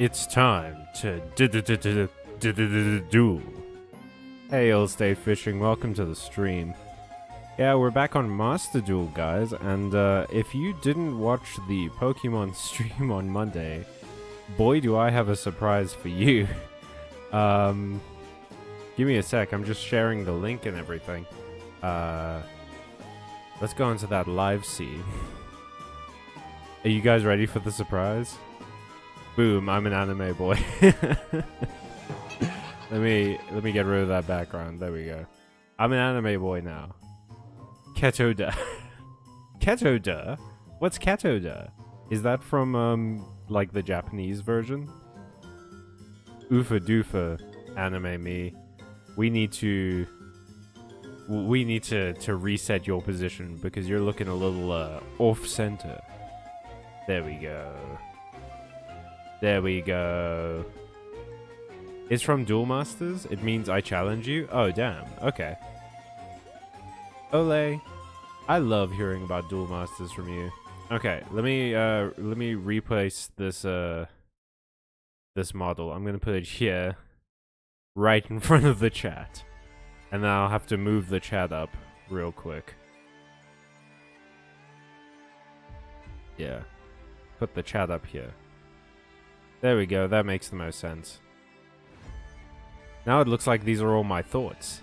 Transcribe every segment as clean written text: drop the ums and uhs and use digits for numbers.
It's time to duel. Hey, Old State Fishing, welcome to the stream. Yeah, we're back on Master Duel, guys, and if you didn't watch the Pokemon stream on Monday, boy do I have a surprise for you. Give me a sec, I'm just sharing the link and everything. Let's go into that live scene. Are you guys ready for the surprise? Boom, I'm an anime boy. Let me get rid of that background. There we go. I'm an anime boy now. Ketoda. Ketoda? What's Ketoda? Is that from like the Japanese version? Oofa doofa, anime me. We need to reset your position because you're looking a little off center. There we go. There we go. It's from Duel Masters? It means I challenge you? Oh, damn. Okay. Ole. I love hearing about Duel Masters from you. Okay, let me replace this this model. I'm gonna put it here, right in front of the chat. And then I'll have to move the chat up real quick. Yeah. Put the chat up here. There we go, that makes the most sense. Now it looks like these are all my thoughts.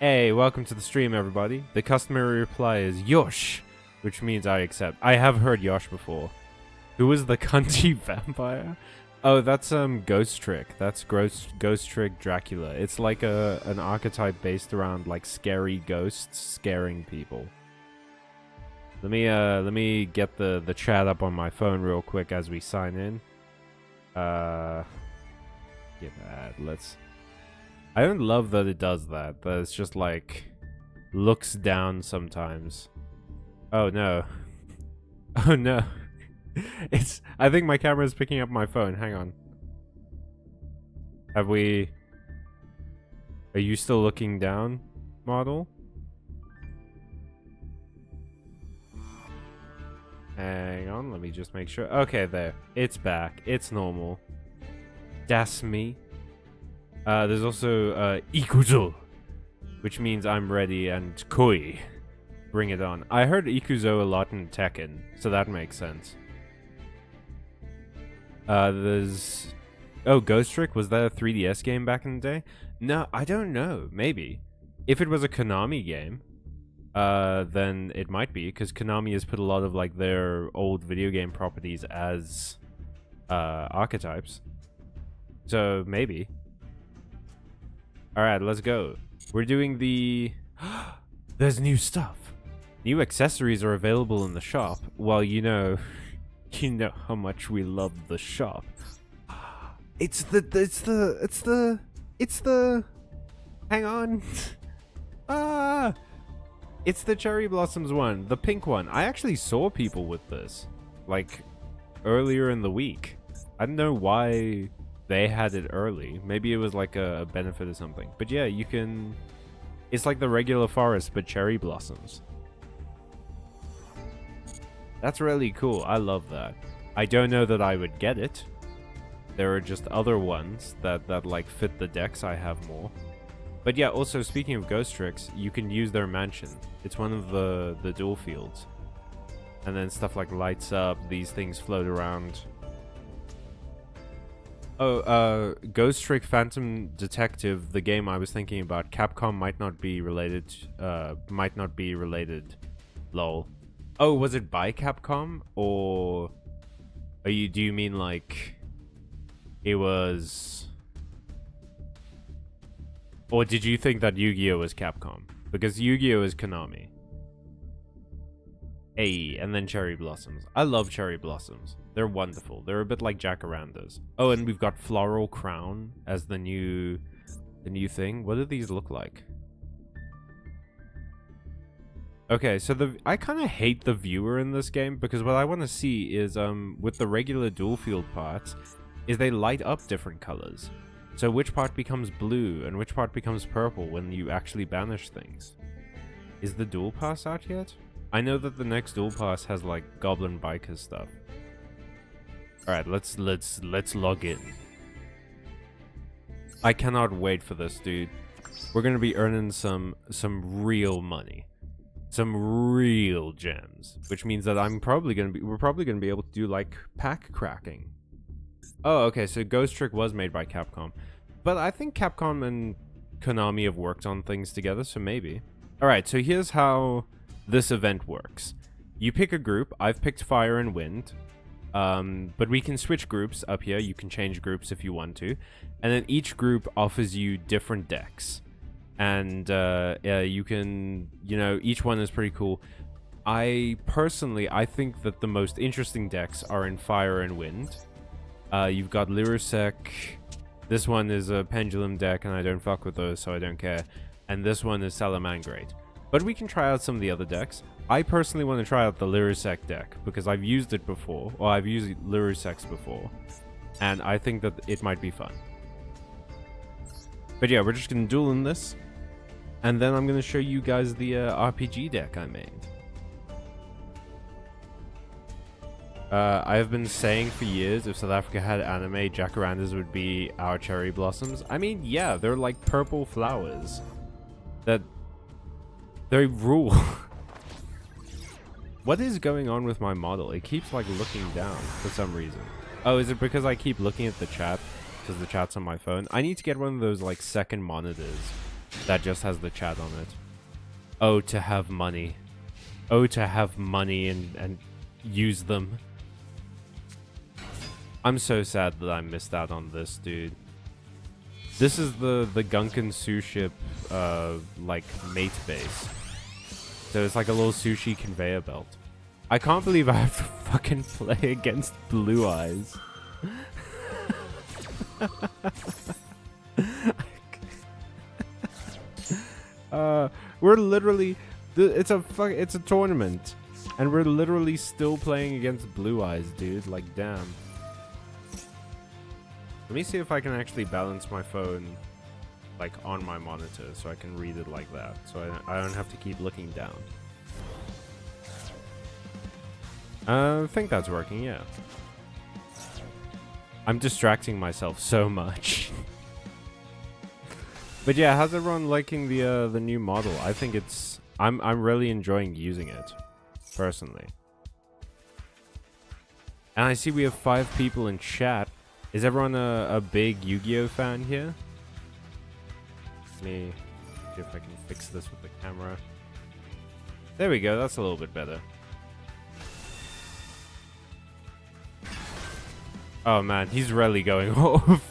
Hey, welcome to the stream, everybody. The customary reply is Yosh, which means I accept. I have heard Yosh before. Who is the cunty vampire? Oh, that's Ghost Trick. That's Ghost Trick Dracula. It's like an archetype based around like scary ghosts scaring people. Let me get the chat up on my phone real quick as we sign in. Get that. I don't love that it does that. That it's just like looks down sometimes. Oh no. Oh no. I think my camera is picking up my phone. Hang on. Are you still looking down, model? Hang on, let me just make sure. Okay, there. It's back. It's normal. Das me. There's also Ikuzo, which means I'm ready, and Koi. Bring it on. I heard Ikuzo a lot in Tekken, so that makes sense. There's... Oh, Ghost Trick? Was that a 3DS game back in the day? No, I don't know. Maybe. If it was a Konami game, then it might be, because Konami has put a lot of like their old video game properties as archetypes. So maybe. Alright, let's go. We're doing the... There's new stuff. New accessories are available in the shop. Well, you know how much we love the shop. It's the hang on. It's the Cherry Blossoms one, the pink one. I actually saw people with this, like, earlier in the week. I don't know why they had it early. Maybe it was like a benefit or something. But yeah, you can... It's like the regular forest, but cherry blossoms. That's really cool. I love that. I don't know that I would get it. There are just other ones that like fit the decks I have more. But yeah, also speaking of Ghost Tricks, you can use their mansion. It's one of the dual fields. And then stuff like lights up, these things float around. Oh, Ghost Trick Phantom Detective, the game I was thinking about, Capcom might not be related, lol. Oh, was it by Capcom? Or do you mean like it was... Or did you think that Yu-Gi-Oh was Capcom? Because Yu-Gi-Oh is Konami. Hey, and then Cherry Blossoms. I love Cherry Blossoms. They're wonderful. They're a bit like jacarandas. Oh, and we've got Floral Crown as the new thing. What do these look like? Okay, so I kind of hate the viewer in this game because what I want to see is with the regular dual field parts is they light up different colors. So which part becomes blue and which part becomes purple when you actually banish things? Is the dual pass out yet? I know that the next dual pass has like Goblin Biker stuff. Alright, let's log in. I cannot wait for this, dude. We're gonna be earning some real money. Some real gems. Which means that we're probably gonna be able to do like pack cracking. Oh, okay, so Ghost Trick was made by Capcom. But I think Capcom and Konami have worked on things together, so maybe. Alright, so here's how this event works. You pick a group. I've picked Fire and Wind. But we can switch groups up here. You can change groups if you want to. And then each group offers you different decks. And you can, each one is pretty cool. I think that the most interesting decks are in Fire and Wind. You've got Lirusek. This one is a Pendulum deck, and I don't fuck with those, so I don't care. And this one is Salamangrate. But we can try out some of the other decks. I personally want to try out the Lirusek deck, because I've used it before. Or I've used Liruseks before. And I think that it might be fun. But yeah, we're just going to duel in this. And then I'm going to show you guys the RPG deck I made. I have been saying for years, if South Africa had anime, jacarandas would be our cherry blossoms. I mean, yeah, they're like purple flowers. They rule. What is going on with my model? It keeps like looking down for some reason. Oh, is it because I keep looking at the chat? Because the chat's on my phone? I need to get one of those like second monitors that just has the chat on it. Oh, to have money. Oh, to have money and use them. I'm so sad that I missed out on this, dude. This is the Gunkan Su ship, like, mate base. So it's like a little sushi conveyor belt. I can't believe I have to fucking play against Blue Eyes. We're literally... It's a tournament. And we're literally still playing against Blue Eyes, dude. Like, damn. Let me see if I can actually balance my phone, like, on my monitor, so I can read it like that. So I don't have to keep looking down. I think that's working, yeah. I'm distracting myself so much. But yeah, how's everyone liking the new model? I think it's... I'm really enjoying using it, personally. And I see we have 5 people in chat. Is everyone a big Yu-Gi-Oh fan here? Let me see if I can fix this with the camera. There we go, that's a little bit better. Oh man, he's really going off.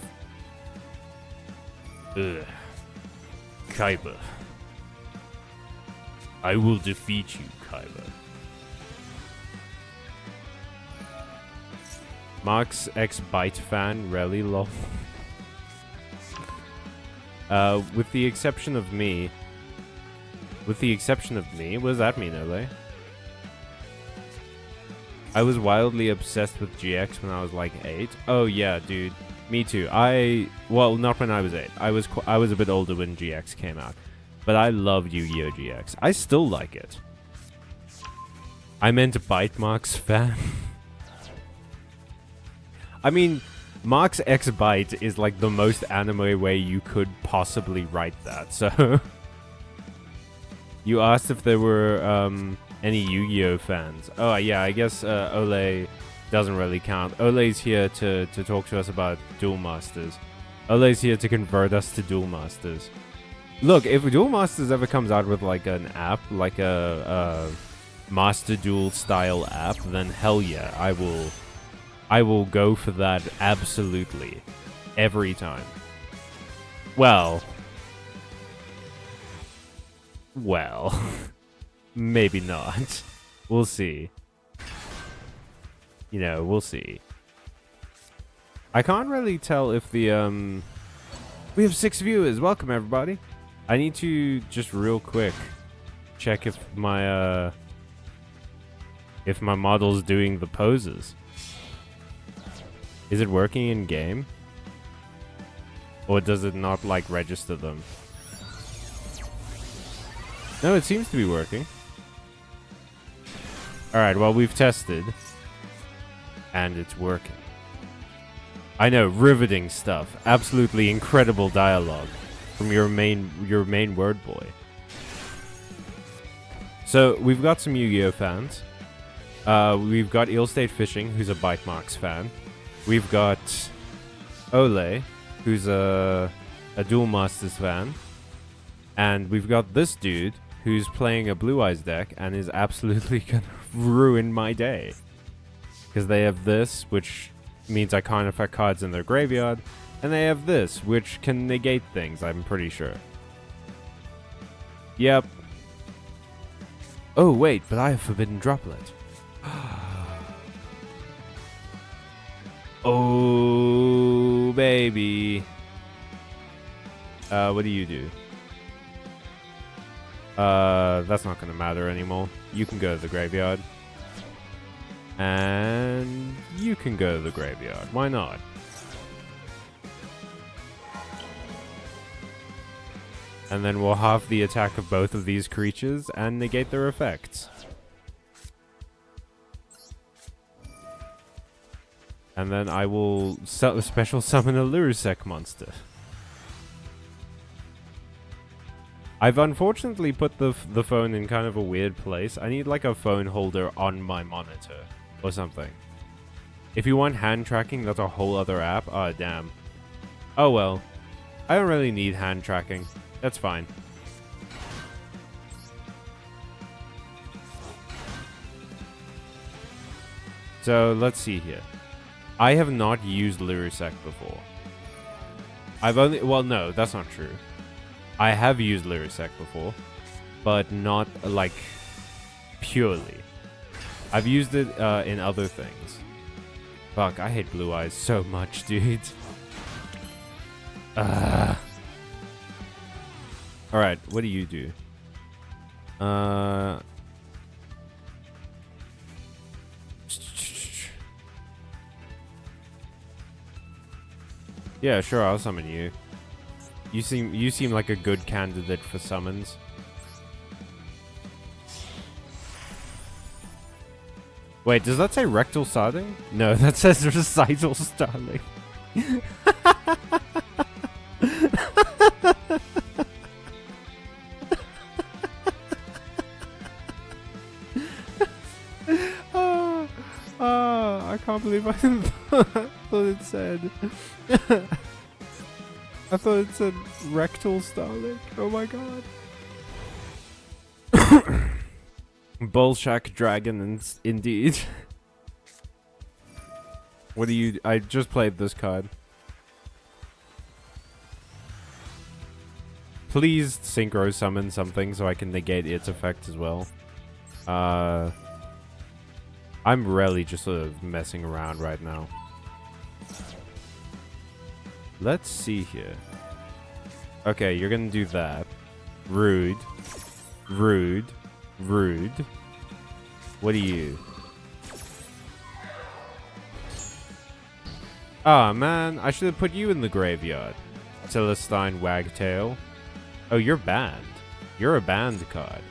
Ugh. Kaiba. I will defeat you, Kaiba. Marx X Byte fan, really lol. With the exception of me. What does that mean, Ole? I was wildly obsessed with GX when I was like 8. Oh yeah, dude. Me too. Well, not when I was 8. I was a bit older when GX came out. But I loved Yu-Gi-Oh! GX. I still like it. I meant Byte Marx fan. I mean, Marx X Byte is like the most anime way you could possibly write that, so... You asked if there were any Yu-Gi-Oh! Fans. Oh yeah, I guess Ole doesn't really count. Ole's here to talk to us about Duel Masters. Ole's here to convert us to Duel Masters. Look, if Duel Masters ever comes out with like an app, like a Master Duel style app, then hell yeah, I will go for that absolutely. Every time. Well, maybe not. We'll see. We'll see. I can't really tell if the, We have 6 viewers. Welcome, everybody. I need to just real quick check if my model's doing the poses. Is it working in game? Or does it not, like, register them? No, it seems to be working. Alright, well, we've tested. And it's working. I know, riveting stuff. Absolutely incredible dialogue from your main word boy. So we've got some Yu-Gi-Oh fans. We've got Ill State Fishing, who's a Byte Marx fan. We've got Ole, who's a Duel Masters fan. And we've got this dude who's playing a Blue Eyes deck and is absolutely gonna ruin my day. Because they have this, which means I can't affect cards in their graveyard. And they have this, which can negate things, I'm pretty sure. Yep. Oh, wait, but I have Forbidden Droplet. Oh, baby. What do you do? That's not gonna matter anymore. You can go to the graveyard. And you can go to the graveyard. Why not? And then we'll halve the attack of both of these creatures and negate their effects. And then I will special summon a Lurusec monster. I've unfortunately put the phone in kind of a weird place. I need like a phone holder on my monitor or something. If you want hand tracking, that's a whole other app. Ah, damn. Oh well. I don't really need hand tracking. That's fine. So, let's see here. I have not used Lurusec before. I've only... Well, no, that's not true. I have used Lurusec before, but not, like, purely. I've used it in other things. Fuck, I hate Blue Eyes so much, dude. Alright, what do you do? Yeah, sure, I'll summon you. You seem like a good candidate for summons. Wait, does that say rectal starting? No, that says recital starting. I can't believe I thought it said. I thought it said rectal starling. Oh my god. Bullshack Dragon, indeed. What do you... I just played this card. Please synchro summon something so I can negate its effect as well. I'm really just sort of messing around right now. Let's see here. Okay, you're gonna do that. Rude. Rude. Rude. What are you? Ah, man, I should have put you in the graveyard. Celestine Wagtail. Oh, you're banned. You're a banned card.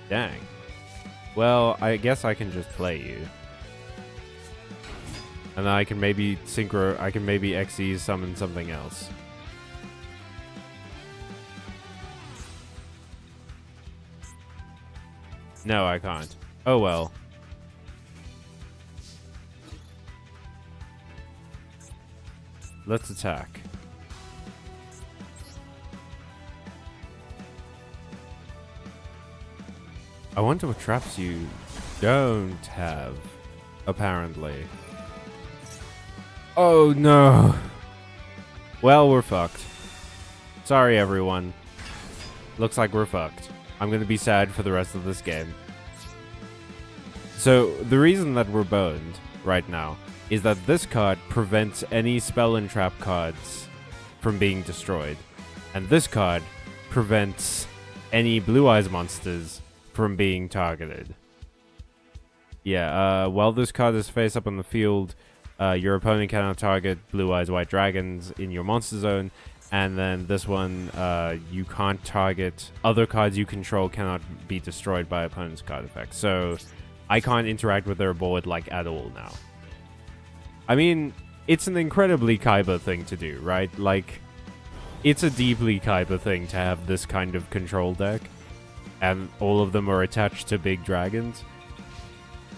Dang. Well, I guess I can just play you. And then I can maybe synchro... I can maybe XE summon something else. No, I can't. Oh well. Let's attack. I wonder what traps you don't have, apparently. Oh no. Well, we're fucked. Sorry, everyone. Looks like we're fucked. I'm gonna be sad for the rest of this game. So, the reason that we're boned right now is that this card prevents any spell and trap cards from being destroyed. And this card prevents any Blue Eyes monsters from being targeted. Yeah, while this card is face up on the field, your opponent cannot target Blue Eyes White Dragons in your monster zone, and then this one, you can't target other cards you control cannot be destroyed by opponent's card effects. So I can't interact with their board like at all now. I mean, it's an incredibly Kaiba thing to do, right? Like, it's a deeply Kaiba thing to have this kind of control deck, and all of them are attached to big dragons.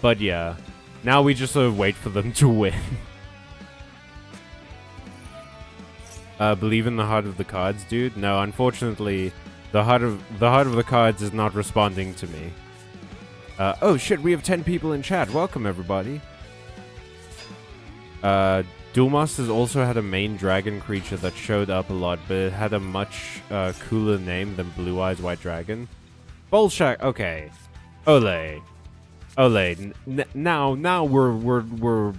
But yeah, now we just sort of wait for them to win. Believe in the heart of the cards, dude? No, unfortunately, the heart of the cards is not responding to me. Oh shit, we have 10 people in chat. Welcome, everybody. Duel Masters also had a main dragon creature that showed up a lot, but it had a much cooler name than Blue Eyes White Dragon. Bolshak, okay. Ole. Now we're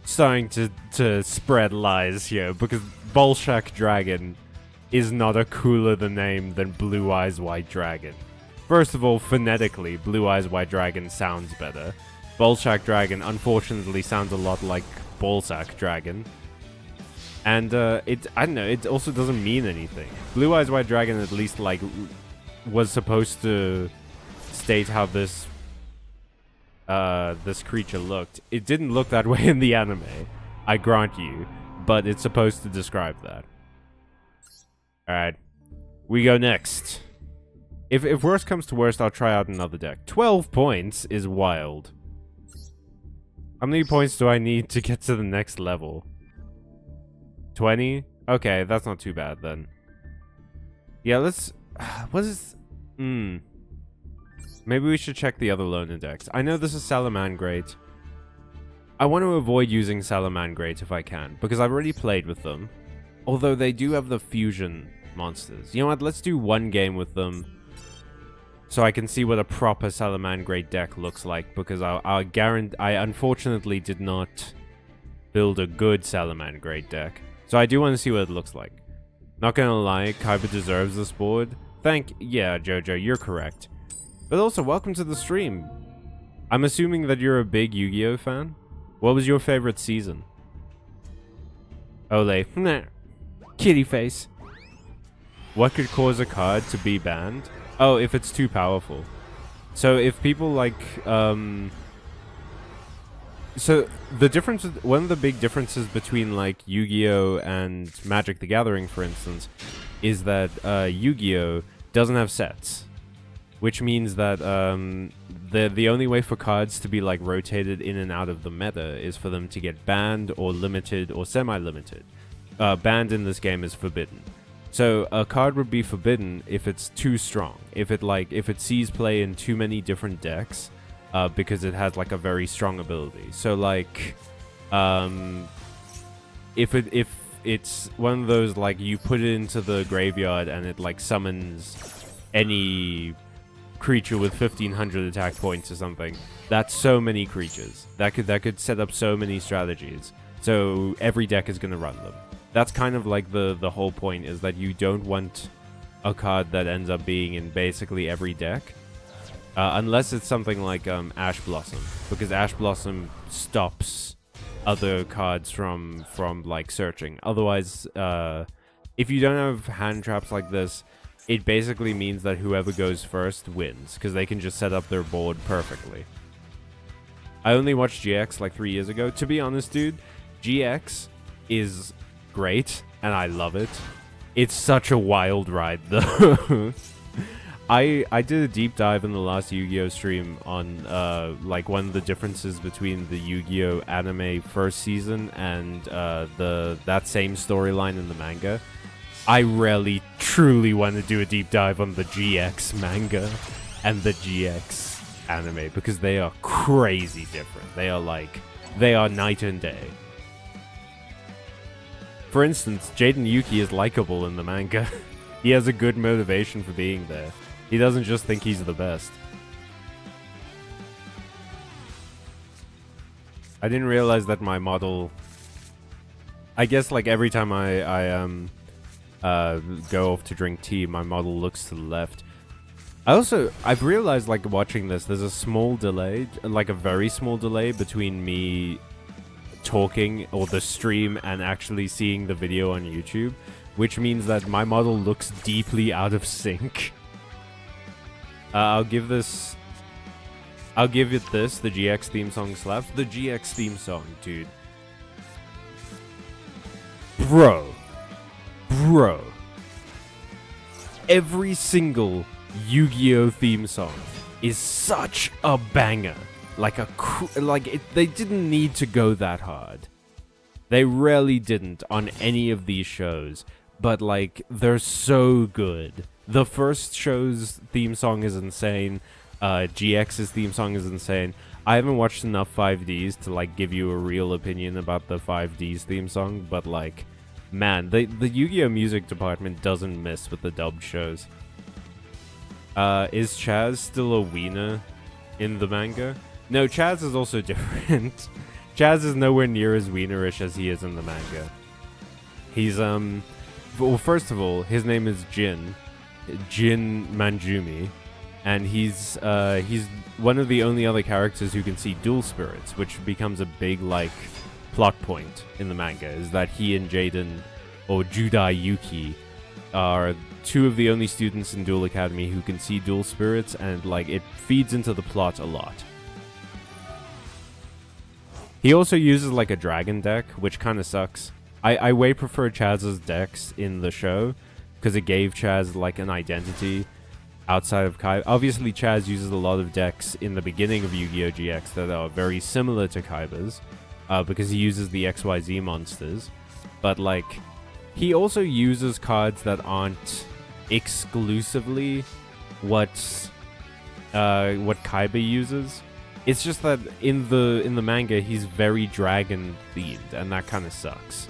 starting to spread lies here, because Bolshak Dragon is not a cooler the name than Blue Eyes White Dragon. First of all, phonetically, Blue Eyes White Dragon sounds better. Bolshak Dragon, unfortunately, sounds a lot like Ballsack Dragon. And, I don't know, it also doesn't mean anything. Blue Eyes White Dragon at least, like, was supposed to state how this creature looked. It didn't look that way in the anime, I grant you, but it's supposed to describe that. Alright, we go next. If worst comes to worst, I'll try out another deck. 12 points is wild. How many points do I need to get to the next level? 20? Okay, that's not too bad then. Yeah, let's... What is... Maybe we should check the other loner decks. I know this is Salamangreat. I want to avoid using Salamangreat if I can, because I've already played with them. Although they do have the fusion monsters. You know what, let's do one game with them, so I can see what a proper Salamangreat deck looks like, because I unfortunately did not build a good Salamangreat deck. So I do want to see what it looks like. Not gonna lie, Kaiba deserves this board. Yeah, Jojo, you're correct. But also, welcome to the stream. I'm assuming that you're a big Yu-Gi-Oh fan? What was your favorite season? Ole. Nah. Kitty face. What could cause a card to be banned? Oh, if it's too powerful. So if people like, so the difference, one of the big differences between like Yu-Gi-Oh and Magic the Gathering, for instance, is that Yu-Gi-Oh doesn't have sets, which means that the only way for cards to be like rotated in and out of the meta is for them to get banned or limited or semi-limited. Banned in this game is forbidden. So a card would be forbidden if it's too strong. If it sees play in too many different decks, because it has like a very strong ability. So like, if it's one of those like you put it into the graveyard and it like summons any creature with 1500 attack points or something, that's so many creatures. That could set up so many strategies. So every deck is gonna run them. That's kind of like the whole point, is that you don't want a card that ends up being in basically every deck. Unless it's something like Ash Blossom, because Ash Blossom stops other cards from like searching. Otherwise, if you don't have hand traps like this, it basically means that whoever goes first wins, because they can just set up their board perfectly. I only watched GX like 3 years ago. To be honest, dude, GX is great, and I love it. It's such a wild ride, though. I did a deep dive in the last Yu-Gi-Oh stream on like one of the differences between the Yu-Gi-Oh anime first season and that same storyline in the manga. I really truly want to do a deep dive on the GX manga and the GX anime, because they are crazy different. They are night and day. For instance, Jaden Yuki is likable in the manga. He has a good motivation for being there. He doesn't just think he's the best. I didn't realize that my model... I guess like every time I go off to drink tea, my model looks to the left. I've realized, like, watching this, there's a small delay, like a very small delay between me talking or the stream and actually seeing the video on YouTube, which means that my model looks deeply out of sync. I'll give it this, the GX theme song slaps. The GX theme song, dude. Bro. Every single Yu-Gi-Oh theme song is such a banger. They didn't need to go that hard. They really didn't on any of these shows, but like they're so good. The first show's theme song is insane. GX's theme song is insane. I haven't watched enough 5Ds to like give you a real opinion about the 5Ds theme song, but like, man, the Yu-Gi-Oh music department doesn't miss with the dubbed shows. Is Chaz still a wiener in the manga? No, Chaz is also different. Chaz is nowhere near as wienerish as he is in the manga. He's, well, first of all, his name is Jin Manjumi, and he's one of the only other characters who can see dual spirits, which becomes a big, like, plot point in the manga, is that he and Jaden, or Judai Yuki, are two of the only students in Duel Academy who can see dual spirits, and, like, it feeds into the plot a lot. He also uses, like, a dragon deck, which kind of sucks. I way prefer Chaz's decks in the show, because it gave Chaz, like, an identity outside of Kaiba. Obviously, Chaz uses a lot of decks in the beginning of Yu-Gi-Oh! GX that are very similar to Kaiba's, because he uses the XYZ monsters. But, like, he also uses cards that aren't exclusively what Kaiba uses. It's just that in the manga, he's very dragon themed, and that kind of sucks.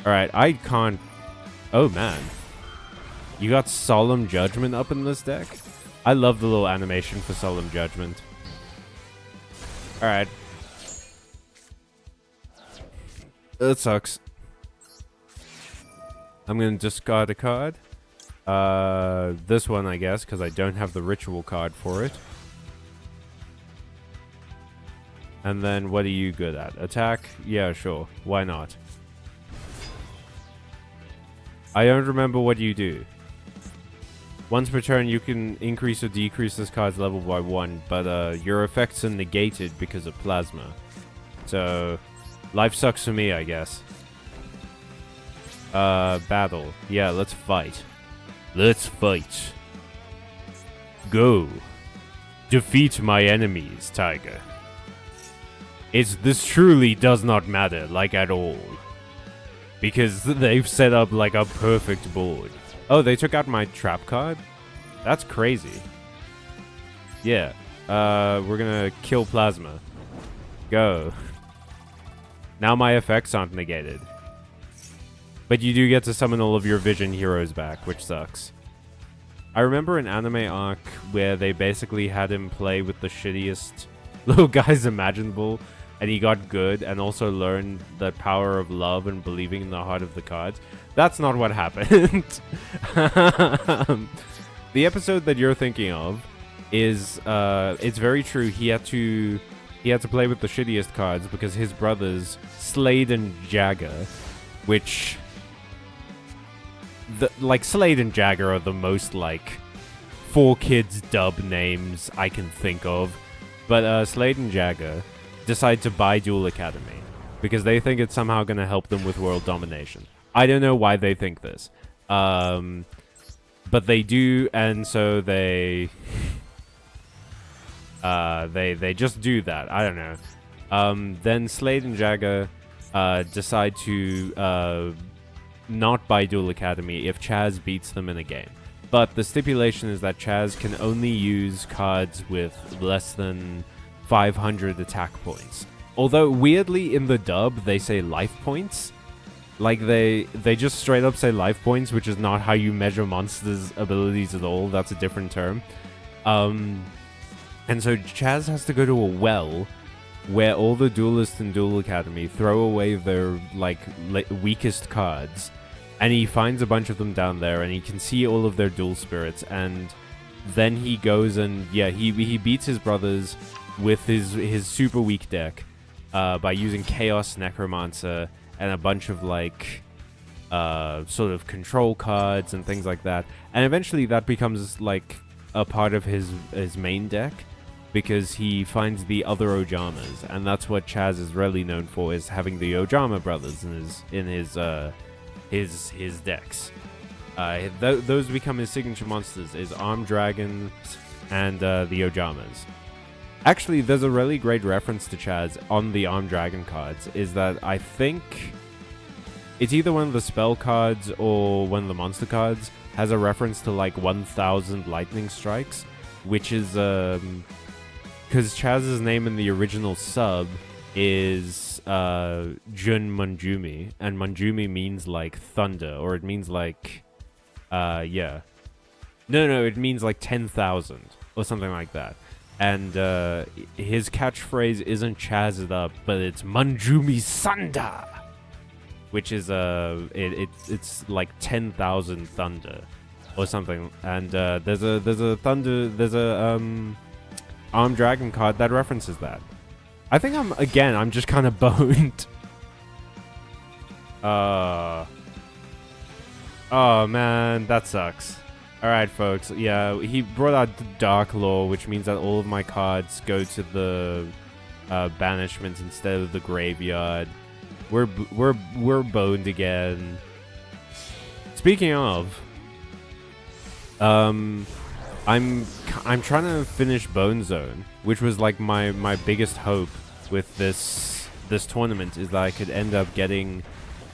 Alright, I can't... Oh, man. You got Solemn Judgment up in this deck? I love the little animation for Solemn Judgment. Alright. That sucks. I'm gonna discard a card. This one, I guess, because I don't have the ritual card for it. And then, what are you good at? Attack? Yeah, sure. Why not? I don't remember what you do. Once per turn, you can increase or decrease this card's level by 1, but your effects are negated because of plasma. So, life sucks for me, I guess. Battle. Yeah, let's fight. Let's fight. Go. Defeat my enemies, Tiger. This truly does not matter, like, at all. Because they've set up, like, a perfect board. Oh, they took out my trap card? That's crazy. Yeah. We're gonna kill Plasma. Go. Now my effects aren't negated. But you do get to summon all of your Vision heroes back, which sucks. I remember an anime arc where they basically had him play with the shittiest little guys imaginable, and he got good and also learned the power of love and believing in the heart of the cards. That's not what happened. The episode that you're thinking of is, it's very true. He had to play with the shittiest cards because his brothers, Slade and Jagger, which... Slade and Jagger are the most, like, 4Kids dub names I can think of. But, Slade and Jagger decide to buy Duel Academy because they think it's somehow going to help them with world domination. I don't know why they think this. But they do, and so they just do that. I don't know. Then Slade and Jagger decide to not buy Duel Academy if Chaz beats them in a game. But the stipulation is that Chaz can only use cards with less than 500 attack points. Although, weirdly, in the dub, they say life points. Like, they just straight up say life points, which is not how you measure monsters' abilities at all. That's a different term. And so Chaz has to go to a well where all the duelists in Duel Academy throw away their, like, weakest cards. And he finds a bunch of them down there, and he can see all of their dual spirits. And then he goes and, yeah, he beats his brothers with his super weak deck by using Chaos Necromancer and a bunch of, like, sort of control cards and things like that. And eventually that becomes, like, a part of his main deck, because he finds the other Ojamas, and that's what Chaz is really known for, is having the Ojama brothers in his decks. Those become his signature monsters, is Armed Dragons and the Ojamas. Actually, there's a really great reference to Chaz on the Armed Dragon cards, is that I think it's either one of the spell cards or one of the monster cards has a reference to like 1,000 lightning strikes, which is because Chaz's name in the original sub is Jun Manjumi, and Manjumi means like thunder, or it means like yeah. No, it means like 10,000 or something like that. And his catchphrase isn't Chaz it up, but it's Manjumi Sanda, which is it's like 10,000 thunder or something. And there's a Armed Dragon card that references that. I think I'm just kind of boned. Oh man, that sucks. Alright folks, yeah, he brought out Dark Law, which means that all of my cards go to the banishment instead of the graveyard. We're boned again. Speaking of, I'm trying to finish Bone Zone, which was like my biggest hope with this tournament, is that I could end up getting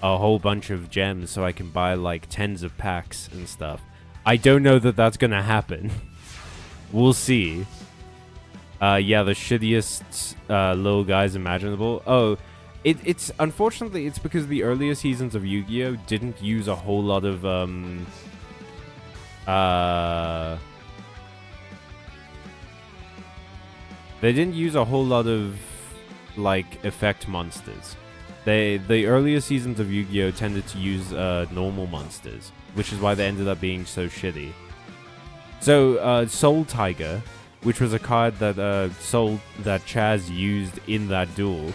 a whole bunch of gems so I can buy like tens of packs and stuff. I don't know that that's gonna happen. We'll see. Yeah, the shittiest little guys imaginable. Oh, it's unfortunately it's because the earlier seasons of Yu-Gi-Oh didn't use a whole lot of they didn't use a whole lot of like effect monsters. The earlier seasons of Yu-Gi-Oh tended to use normal monsters, which is why they ended up being so shitty. So Soul Tiger, which was a card that that Chaz used in that duel,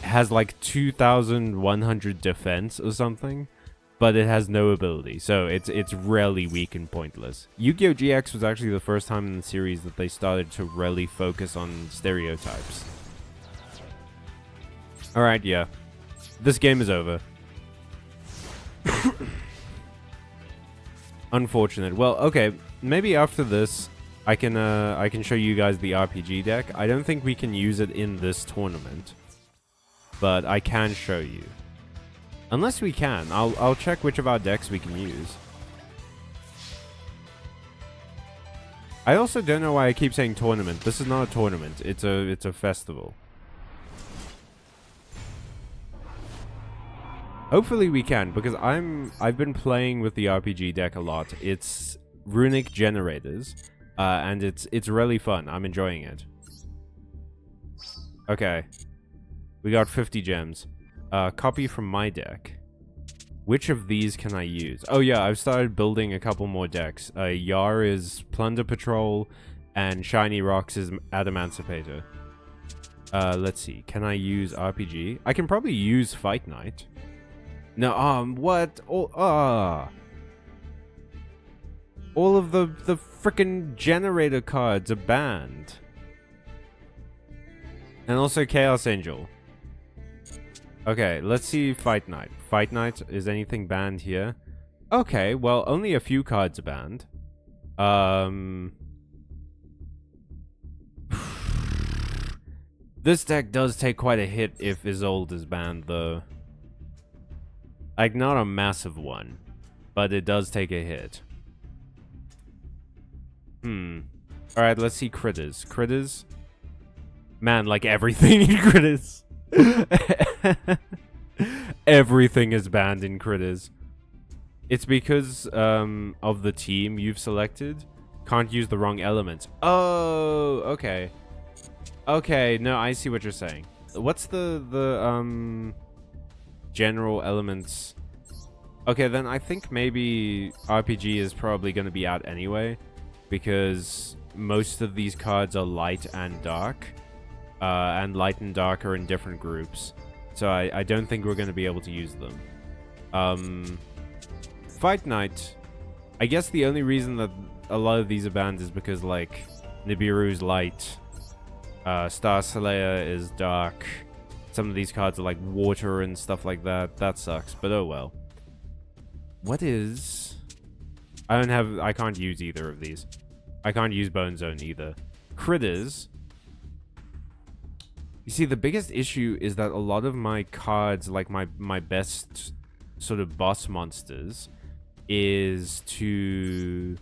has like 2,100 defense or something, but it has no ability, so it's really weak and pointless. Yu-Gi-Oh! GX was actually the first time in the series that they started to really focus on stereotypes. Alright, yeah. This game is over. Unfortunate. Well, okay, maybe after this, I can show you guys the RPG deck. I don't think we can use it in this tournament, but I can show you. Unless we can, I'll check which of our decks we can use. I also don't know why I keep saying tournament. This is not a tournament. It's a festival. Hopefully we can, because I've been playing with the RPG deck a lot. It's Runic Generators, and it's really fun. I'm enjoying it. Okay, we got 50 gems. Copy from my deck. Which of these can I use? Oh yeah, I've started building a couple more decks. Yar is Plunder Patrol, and Shiny Rocks is Adamancipator. Let's see. Can I use RPG? I can probably use Fight Night. No, what? All of the frickin' generator cards are banned. And also Chaos Angel. Okay, let's see Fight Night. Fight Night, is anything banned here? Okay, well, only a few cards are banned. This deck does take quite a hit if Isolde is banned, though. Like, not a massive one, but it does take a hit. Alright, let's see Critters. Critters? Man, like everything in Critters. Everything is banned in Critters. It's because of the team you've selected. Can't use the wrong elements. Oh, okay. Okay, no, I see what you're saying. What's the general elements? Okay, then I think maybe RPG is probably going to be out anyway, because most of these cards are light and dark, and light and dark are in different groups, so I don't think we're going to be able to use them. Fight Night, I guess the only reason that a lot of these are banned is because, like, Nibiru's light Star Slayer is dark. Some of these cards are like water and stuff like that. That sucks, but oh well. What is... I can't use either of these. I can't use Bone Zone either. Critters. You see, the biggest issue is that a lot of my cards, like my best sort of boss monsters, is to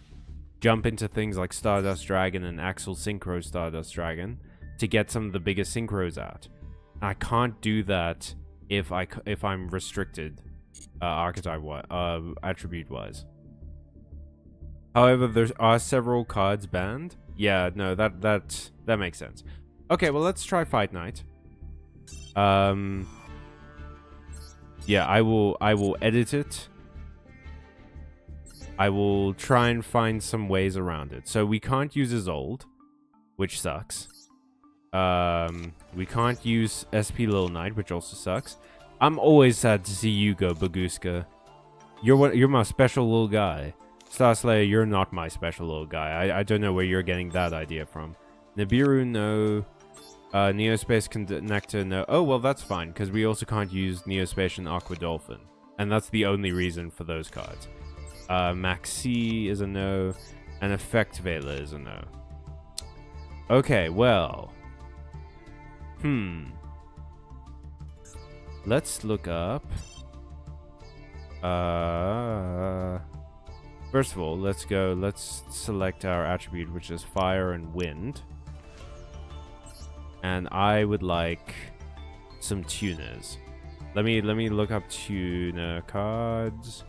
jump into things like Stardust Dragon and Axel Synchro Stardust Dragon to get some of the biggest synchros out. I can't do that if I'm restricted attribute wise. However, there are several cards banned. Yeah, no, that makes sense. Okay, well, let's try Fight Night. Yeah, I will edit it. I will try and find some ways around it. So we can't use Isolde, which sucks. We can't use SP Lil Knight, which also sucks. I'm always sad to see you go, Baguska. You're my special little guy. Star Slayer, you're not my special little guy. I don't know where you're getting that idea from. Nibiru, no. Neospace Connector, no. Oh, well, that's fine, because we also can't use Neospace and Aqua Dolphin. And that's the only reason for those cards. Maxi is a no. And Effect Vela is a no. Okay, well. Let's look up. First of all, let's select our attribute, which is Fire and Wind. And I would like some tuners. Let me look up tuner cards.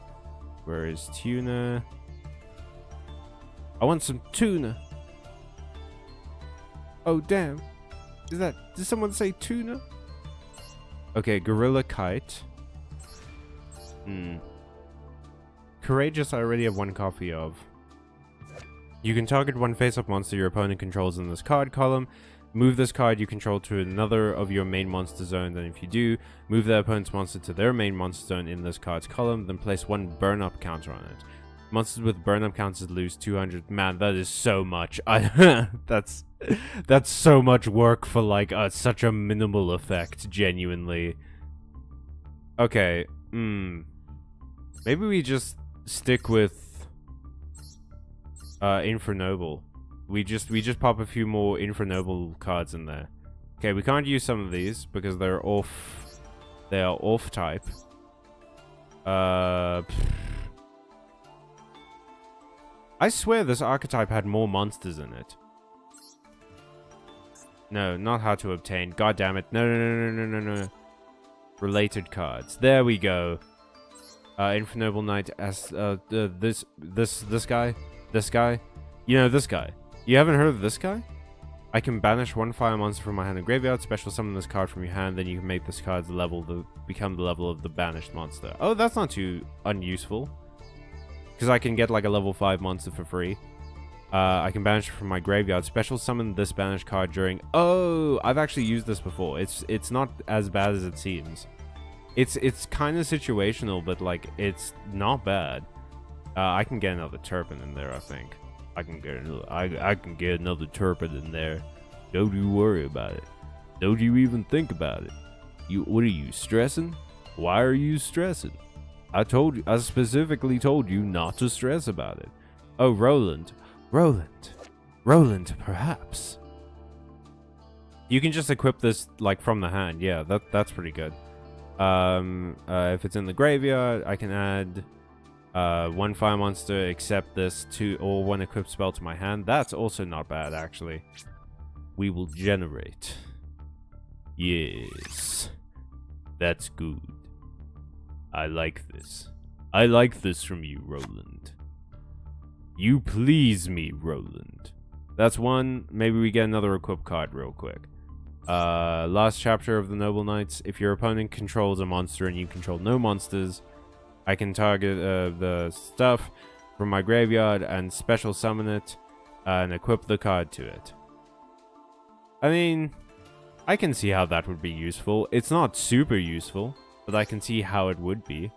Where is tuner? I want some tuna. Oh damn. Did someone say tuna? Okay, Gorilla Kite. Courageous, I already have one copy of. You can target one face-up monster your opponent controls in this card column. Move this card you control to another of your main monster zones, and if you do, move the opponent's monster to their main monster zone in this card's column, then place one burn-up counter on it. Monsters with burn-up counters lose 200. Man, that is so much. That's so much work for, like, such a minimal effect, genuinely. Okay, maybe we just stick with Infernoble. We just pop a few more Infernoble cards in there. Okay, we can't use some of these because they're off. They are off type. I swear this archetype had more monsters in it. No, not how to obtain. God damn it! No. Related cards. There we go. Infernoble Knight as this guy. You know this guy. You haven't heard of this guy? I can banish one fire monster from my hand and graveyard, special summon this card from your hand, then you can make this card's level become the level of the banished monster. Oh, that's not too unuseful. Because I can get like a level 5 monster for free. I can banish it from my graveyard, special summon this banished card during... Oh, I've actually used this before. It's not as bad as it seems. It's kind of situational, but like, it's not bad. I can get another Turpin in there, I think. I can get another Turpin in there. Don't you worry about it. Don't you even think about it. What are you, stressing? Why are you stressing? I specifically told you not to stress about it. Oh, Roland, perhaps. You can just equip this like from the hand. Yeah, that's pretty good. If it's in the graveyard, I can add one fire monster, except this or one equipped spell to my hand. That's also not bad, actually. We will generate. Yes. That's good. I like this. I like this from you, Roland. You please me, Roland. That's one. Maybe we get another equip card real quick. Last chapter of the Noble Knights. If your opponent controls a monster and you control no monsters, I can target the stuff from my graveyard and special summon it and equip the card to it. I mean, I can see how that would be useful. It's not super useful, but I can see how it would be.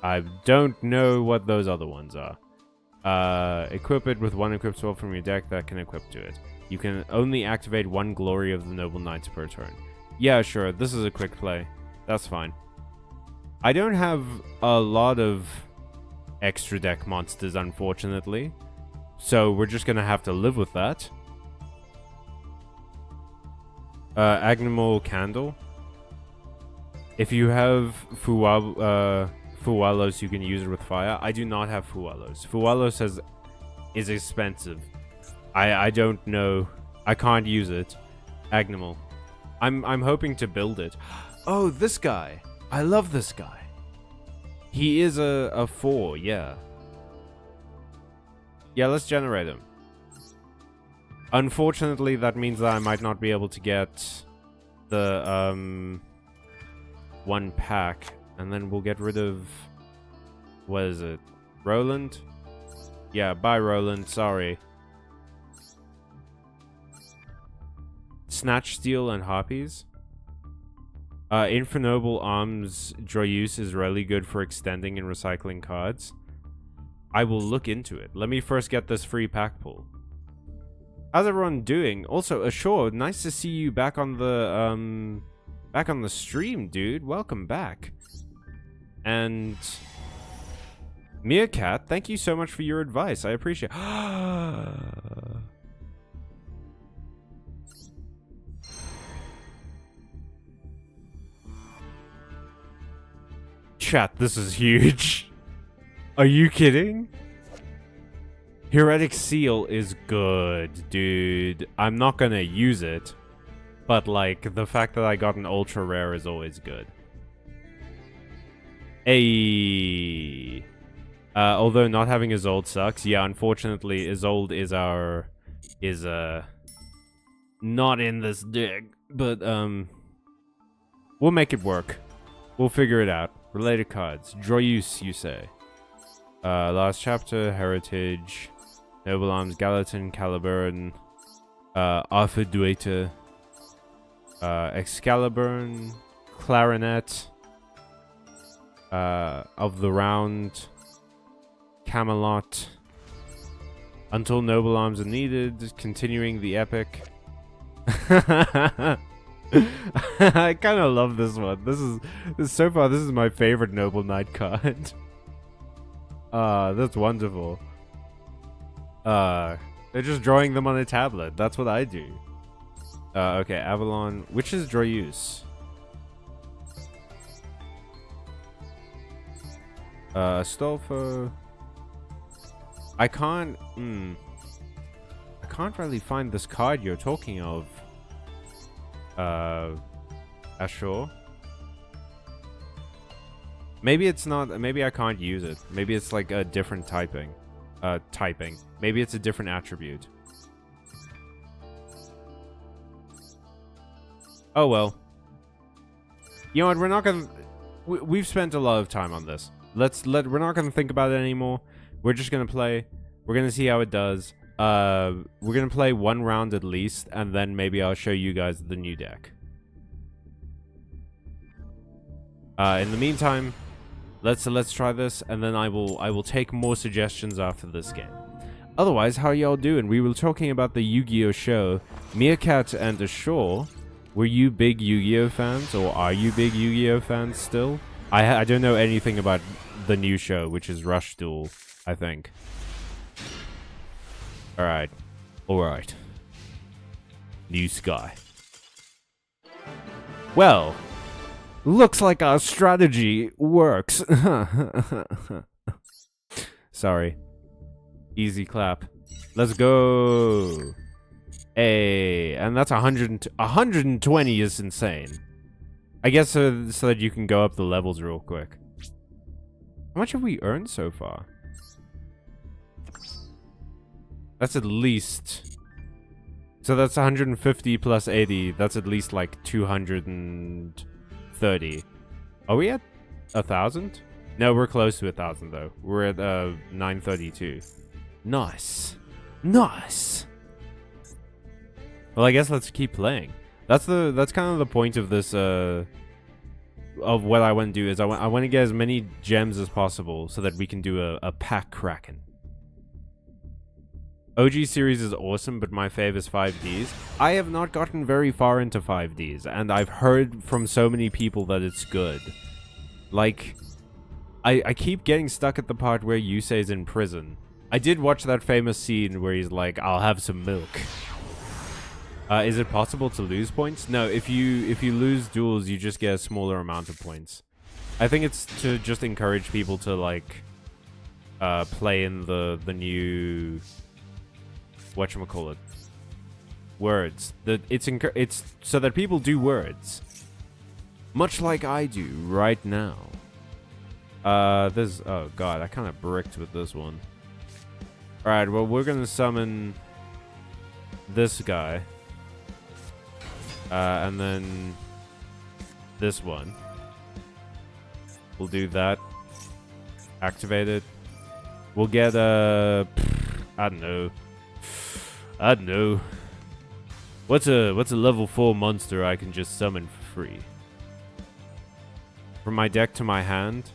I don't know what those other ones are. Equip it with one equipped spell from your deck that can equip to it. You can only activate one Glory of the Noble Knights per turn. Yeah, sure, this is a quick play. That's fine. I don't have a lot of extra deck monsters, unfortunately. So we're just gonna have to live with that. Agnimal Candle. If you have Fuwalos, you can use it with fire. I do not have Fuwalos. Fuwalos is expensive. I don't know. I can't use it. Agnimal. I'm hoping to build it. Oh, this guy. I love this guy. He is a 4, yeah. Yeah, let's generate him. Unfortunately, that means that I might not be able to get the one pack, and then we'll get rid of, what is it, Roland? Yeah, bye Roland, sorry. Snatch Steel and Harpies. Infernoble Arms Joyeuse is really good for extending and recycling cards. I will look into it. Let me first get this free pack pull. How's everyone doing? Also, Ashore, nice to see you back on the stream, dude. Welcome back. And Meerkat, thank you so much for your advice. I appreciate Chat, this is huge. Are you kidding? Heretic Seal is good, dude. I'm not gonna use it, but like the fact that I got an ultra rare is always good. Although not having Isolde sucks. Yeah, unfortunately, Isolde is not in this deck, but we'll make it work. We'll figure it out. Related cards. Joyeuse, you say. Last chapter, Heritage, Noble Arms, Gallatin, Caliburn, Arthur Dueta, Excalibur, Clarinet, of the Round, Camelot, Until Noble Arms Are Needed, Continuing the Epic. I kind of love this one. This is so far, this is my favorite Noble Knight card. That's wonderful. They're just drawing them on a tablet. That's what I do. Okay, Avalon. Which is Joyeuse? Astolfo. I can't really find this card you're talking of. Ashore. Maybe it's not. Maybe I can't use it. Maybe it's like a different typing. Maybe it's a different attribute. Oh well. You know what? We're not gonna. We've spent a lot of time on this. We're not gonna think about it anymore. We're just gonna play. We're gonna see how it does. We're gonna play one round at least, and then maybe I'll show you guys the new deck. In the meantime, let's try this, and then I will take more suggestions after this game. Otherwise, how y'all doing? We were talking about the Yu-Gi-Oh show. Meerkat and Ashore, were you big Yu-Gi-Oh fans, or are you big Yu-Gi-Oh fans still? I don't know anything about the new show, which is Rush Duel, I think. Alright. Alright. New Sky. Well, looks like our strategy works. Sorry. Easy clap. Let's go. Hey, and that's 120 is insane. I guess so that you can go up the levels real quick. How much have we earned so far? That's at least... So that's 150 plus 80. That's at least like 230. Are we at 1,000? No, we're close to 1,000 though. We're at 932. Nice. Nice. Well, I guess let's keep playing. That's kind of the point of this of what I want to do is I want to get as many gems as possible so that we can do a pack kraken. OG series is awesome, but my fave is 5Ds. I have not gotten very far into 5Ds, and I've heard from so many people that it's good. Like, I keep getting stuck at the part where Yusei's in prison. I did watch that famous scene where he's like, I'll have some milk. Is it possible to lose points? No, if you lose duels, you just get a smaller amount of points. I think it's to just encourage people to, like, play in the new... whatchamacallit? Words. It's so that people do words. Much like I do right now. Oh god, I kind of bricked with this one. Alright, well, we're gonna summon this guy. And then this one. We'll do that. Activate it. We'll get I don't know. What's a level 4 monster I can just summon for free? From my deck to my hand?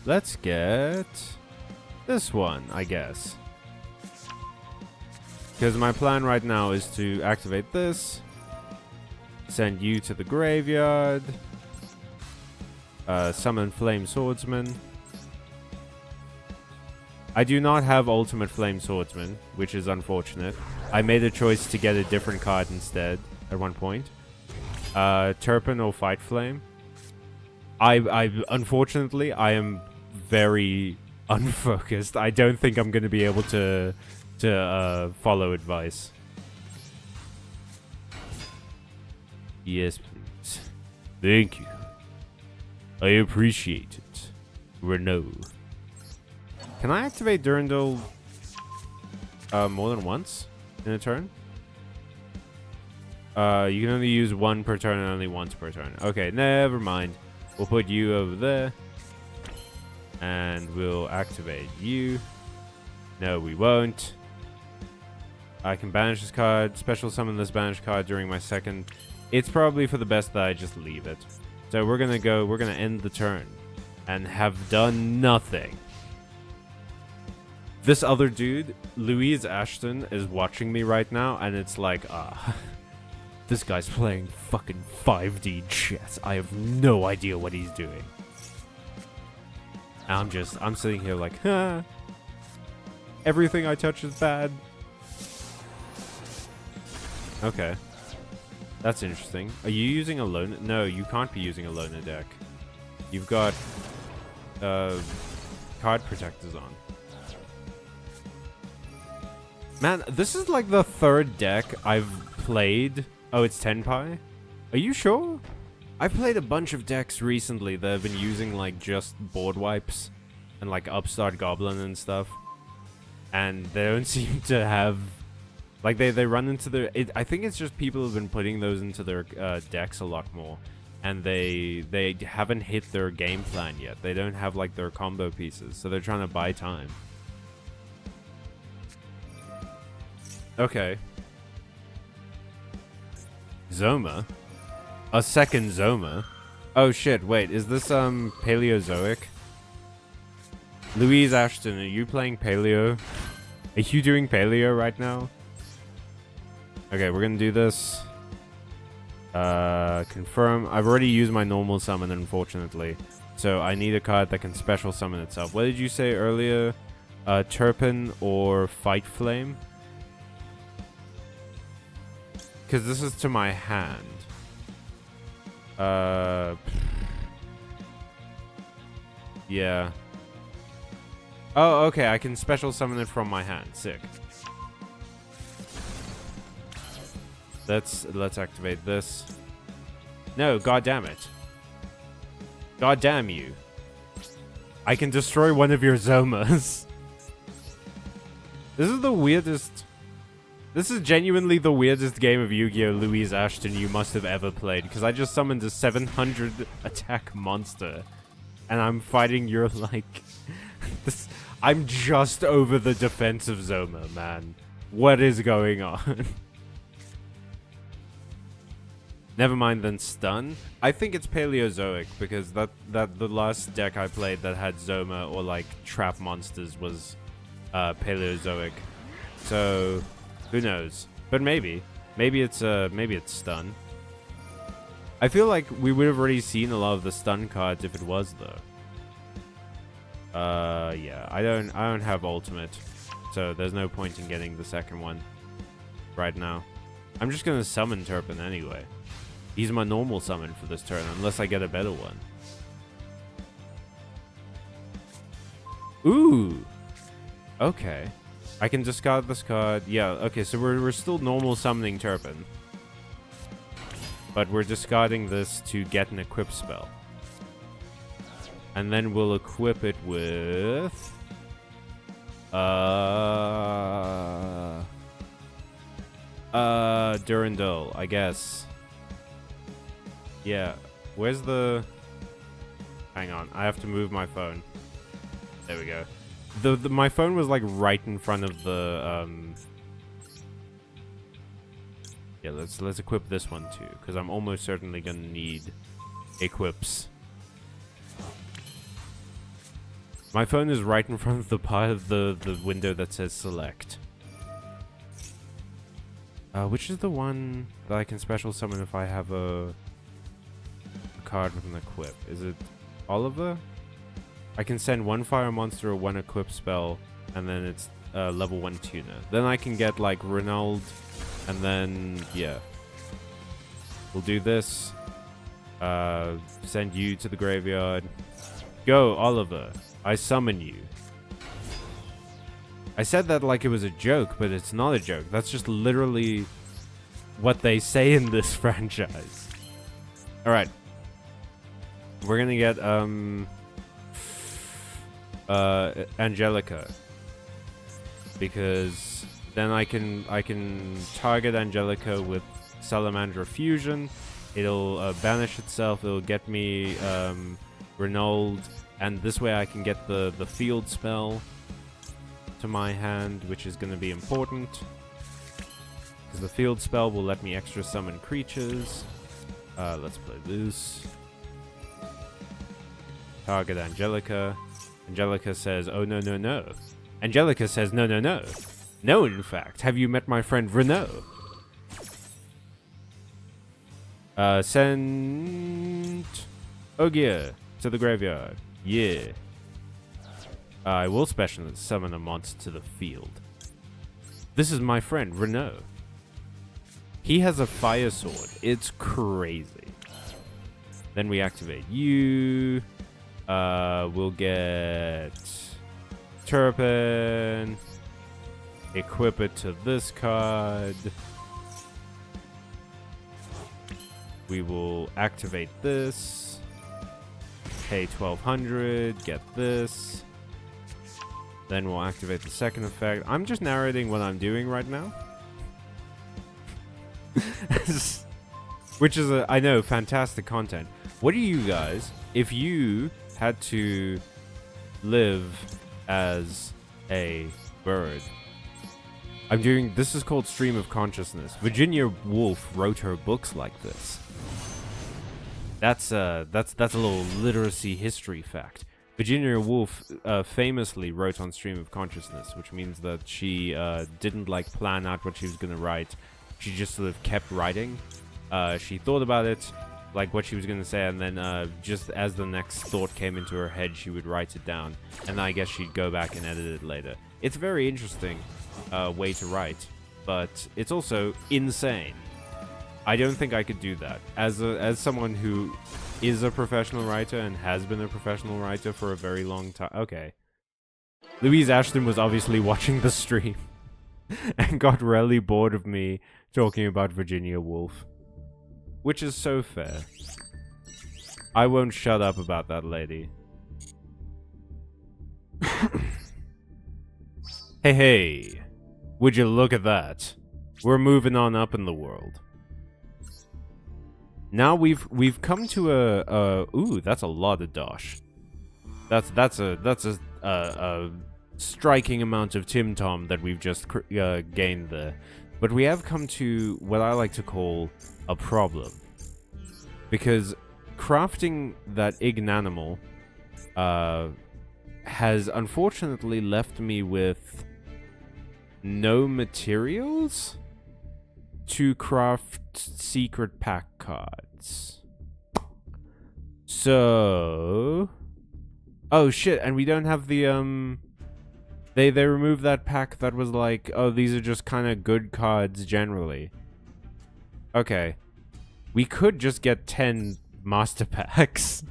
Let's get this one, I guess. Because my plan right now is to activate this, send you to the graveyard, summon Flame Swordsman. I do not have Ultimate Flame Swordsman, which is unfortunate. I made a choice to get a different card instead at one point. Turpin or Fight Flame. Unfortunately, I am very unfocused. I don't think I'm going to be able to follow advice. Yes, please. Thank you. I appreciate it. Renault. Can I activate Durandal more than once in a turn? You can only use one per turn and only once per turn. Okay, never mind. We'll put you over there. And we'll activate you. No, we won't. I can banish this card, special summon this banished card during my second. It's probably for the best that I just leave it. So we're gonna end the turn. And have done nothing. This other dude, Louise Ashton, is watching me right now, and it's like, this guy's playing fucking 5D chess. I have no idea what he's doing. I'm sitting here like, everything I touch is bad. Okay. That's interesting. Are you using a loner? No, you can't be using a loner deck. You've got, card protectors on. Man, this is like the third deck I've played. Oh, it's Tenpai? Are you sure? I've played a bunch of decks recently that have been using like just board wipes and like Upstart Goblin and stuff. And they don't seem to have... Like they run into their... I think it's just people have been putting those into their decks a lot more. And they haven't hit their game plan yet. They don't have like their combo pieces. So they're trying to buy time. Okay. Zoma? A second Zoma? Oh shit, wait, is this Paleozoic? Louise Ashton, are you playing Paleo? Are you doing Paleo right now? Okay, we're gonna do this. Confirm. I've already used my normal summon, unfortunately. So I need a card that can special summon itself. What did you say earlier? Turpin or Fight Flame? Because this is to my hand. Yeah. Oh, okay. I can special summon it from my hand. Sick. Let's activate this. No, god damn it. God damn you. I can destroy one of your Zomas. This is the weirdest... This is genuinely the weirdest game of Yu-Gi-Oh! Louise Ashton you must have ever played, because I just summoned a 700 attack monster, and I'm fighting your, like... I'm just over the defensive Zoma, man. What is going on? Never mind then stun. I think it's Paleozoic because that the last deck I played that had Zoma or like trap monsters was Paleozoic. So who knows? But maybe it's stun. I feel like we would have already seen a lot of the stun cards if it was though. Yeah, I don't have ultimate, so there's no point in getting the second one right now. I'm just gonna summon Turpin anyway. He's my normal summon for this turn, unless I get a better one. Ooh! Okay. I can discard this card. Yeah, okay, so we're still normal summoning Turpin. But we're discarding this to get an equip spell. And then we'll equip it with... Durandal, I guess. Yeah, where's the... Hang on, I have to move my phone. There we go. My phone was like right in front of the yeah, let's equip this one too, because I'm almost certainly gonna need equips. My phone is right in front of the part of the window that says select. Which is the one that I can special summon if I have a card with an equip? Is it Oliver? I can send one fire monster or one equip spell, and then it's level 1 tuner. Then I can get like Renauld, and then yeah, we'll do this. Send you to the graveyard. Go, Oliver. I summon you. I said that like it was a joke, but it's not a joke. That's just literally what they say in this franchise. All right. We're gonna get Angelica, because then I can target Angelica with Salamander Fusion. It'll banish itself. It'll get me Renauld, and this way I can get the field spell to my hand, which is going to be important because the field spell will let me extra summon creatures. Let's play loose. Target Angelica. Angelica says, oh, no, no, no. Angelica says, no, no, no. No, in fact. Have you met my friend Renault? Send Ogier to the graveyard. Yeah. I will special summon a monster to the field. This is my friend Renault. He has a fire sword. It's crazy. Then we activate you. We'll get Turpin. Equip it to this card. We will activate this. Pay 1200. Get this. Then we'll activate the second effect. I'm just narrating what I'm doing right now. Which is, I know, fantastic content. What do you guys, if you had to live as a bird? I'm doing, this is called Stream of Consciousness. Virginia Woolf wrote her books like this. That's a little literacy history fact. Virginia Woolf famously wrote on Stream of Consciousness, which means that she didn't like plan out what she was gonna write. She just sort of kept writing. She thought about it, like what she was gonna say, and then just as the next thought came into her head, she would write it down, and I guess she'd go back and edit it later. It's a very interesting way to write, but it's also insane. I don't think I could do that. As someone who is a professional writer and has been a professional writer for a very long time. Okay. Louise Ashton was obviously watching the stream and got really bored of me talking about Virginia Woolf, which is so fair. I won't shut up about that lady. Hey, hey. Would you look at that? We're moving on up in the world. Now we've come to a ooh, that's a lot of dosh. That's a striking amount of Tim Tom that we've just gained there. But we have come to what I like to call a problem. because crafting that ignanimal has unfortunately left me with no materials to craft secret pack cards. So, oh shit, and we don't have the they removed that pack that was like, oh, these are just kind of good cards generally. Okay. We could just get 10 master packs.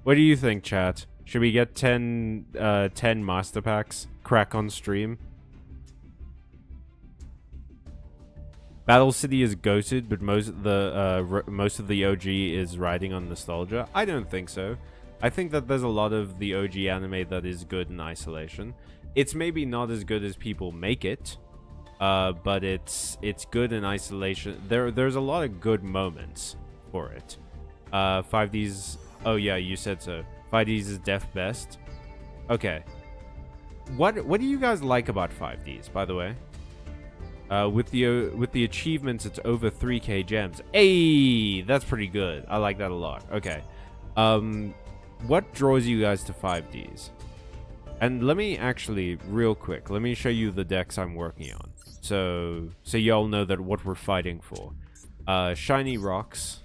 What do you think, chat? Should we get 10 master packs? Crack on stream? Battle City is goated, but most of the OG is riding on nostalgia. I don't think so. I think that there's a lot of the OG anime that is good in isolation. It's maybe not as good as people make it, but it's good in isolation. There's a lot of good moments for it. 5D's. Oh yeah, you said so. 5D's is def best. Okay. What do you guys like about 5D's, by the way? With the achievements, it's over 3k gems. Hey, that's pretty good. I like that a lot. Okay. What draws you guys to 5Ds? And let me actually, real quick, let me show you the decks I'm working on. So y'all know that what we're fighting for. Shiny Rocks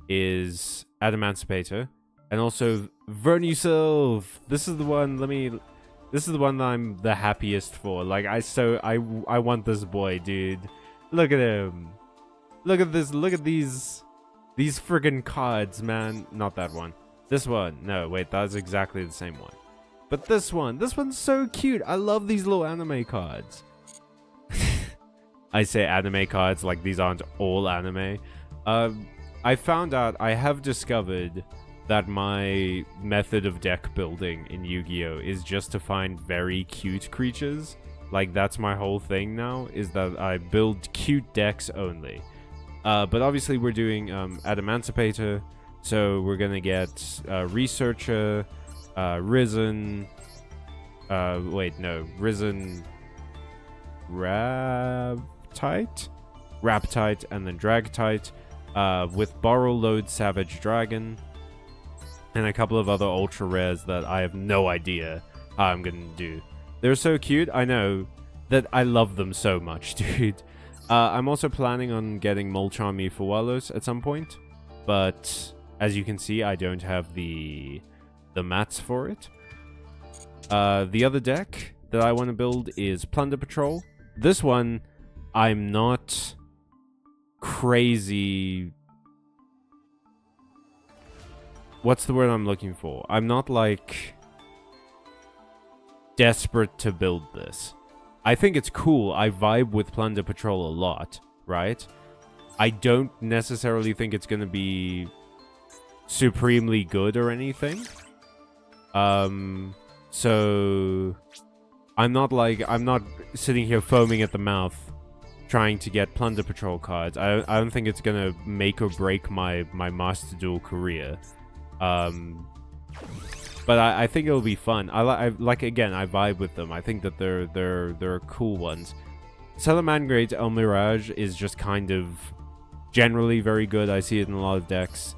is Adamancipator, and also Vernusilv. This is the one. This is the one that I'm the happiest for. Like I want this boy, dude. Look at him. Look at this. Look at these friggin' cards, man. Not that one. This one. No, wait, that's exactly the same one. But this one's so cute. I love these little anime cards. I say anime cards like these aren't all anime. I found out, I have discovered that my method of deck building in Yu-Gi-Oh! Is just to find very cute creatures. Like, that's my whole thing now, is that I build cute decks only. But obviously we're doing Adamancipator, so we're gonna get Researcher, Risen... Risen... Raptite, and then Dragtite. With Borrow Load Savage Dragon, and a couple of other ultra rares that I have no idea how I'm gonna do. They're so cute, I know, that I love them so much, dude. I'm also planning on getting Molcharmy for Walos at some point, but as you can see, I don't have the mats for it. The other deck that I want to build is Plunder Patrol. This one, I'm not crazy. What's the word I'm looking for? I'm not like desperate to build this. I think it's cool. I vibe with Plunder Patrol a lot, right? I don't necessarily think it's gonna be supremely good or anything. So I'm not sitting here foaming at the mouth trying to get Plunder Patrol cards. I don't think it's gonna make or break my Master Duel career. But I think it'll be fun. I vibe with them. I think that they're cool ones. Salamangreat El Mirage is just kind of generally very good. I see it in a lot of decks.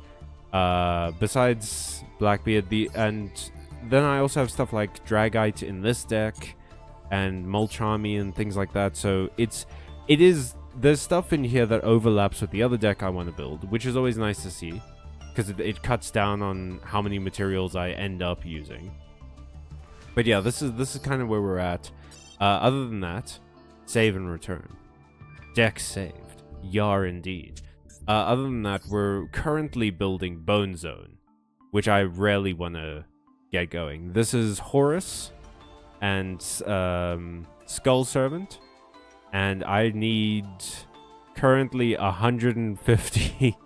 Besides Blackbeard, and then I also have stuff like Dragite in this deck and Molcharmy and things like that. So there's stuff in here that overlaps with the other deck I want to build, which is always nice to see, because it cuts down on how many materials I end up using. But yeah, this is kind of where we're at. Other than that, save and return. Deck saved. Yar indeed. Other than that, we're currently building Bone Zone, which I rarely want to get going. This is Horus and Skull Servant, and I need currently 150.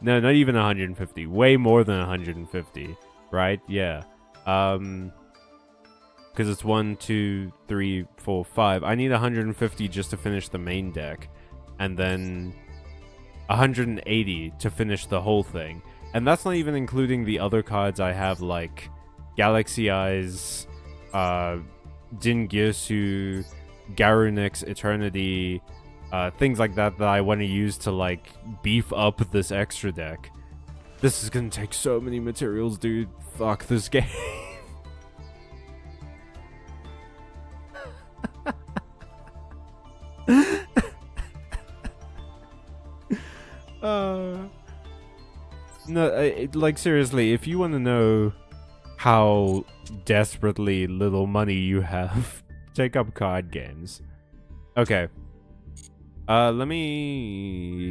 No, not even 150. Way more than 150, right? Yeah. Because it's 1, 2, 3, 4, 5. I need 150 just to finish the main deck, and then 180 to finish the whole thing. And that's not even including the other cards I have, like Galaxy Eyes, Dingirsu, Garunix Eternity, things like that that I want to use to, like, beef up this extra deck. This is gonna take so many materials, dude. Fuck this game. No, like, seriously, if you want to know how desperately little money you have, take up card games. Okay. Let me...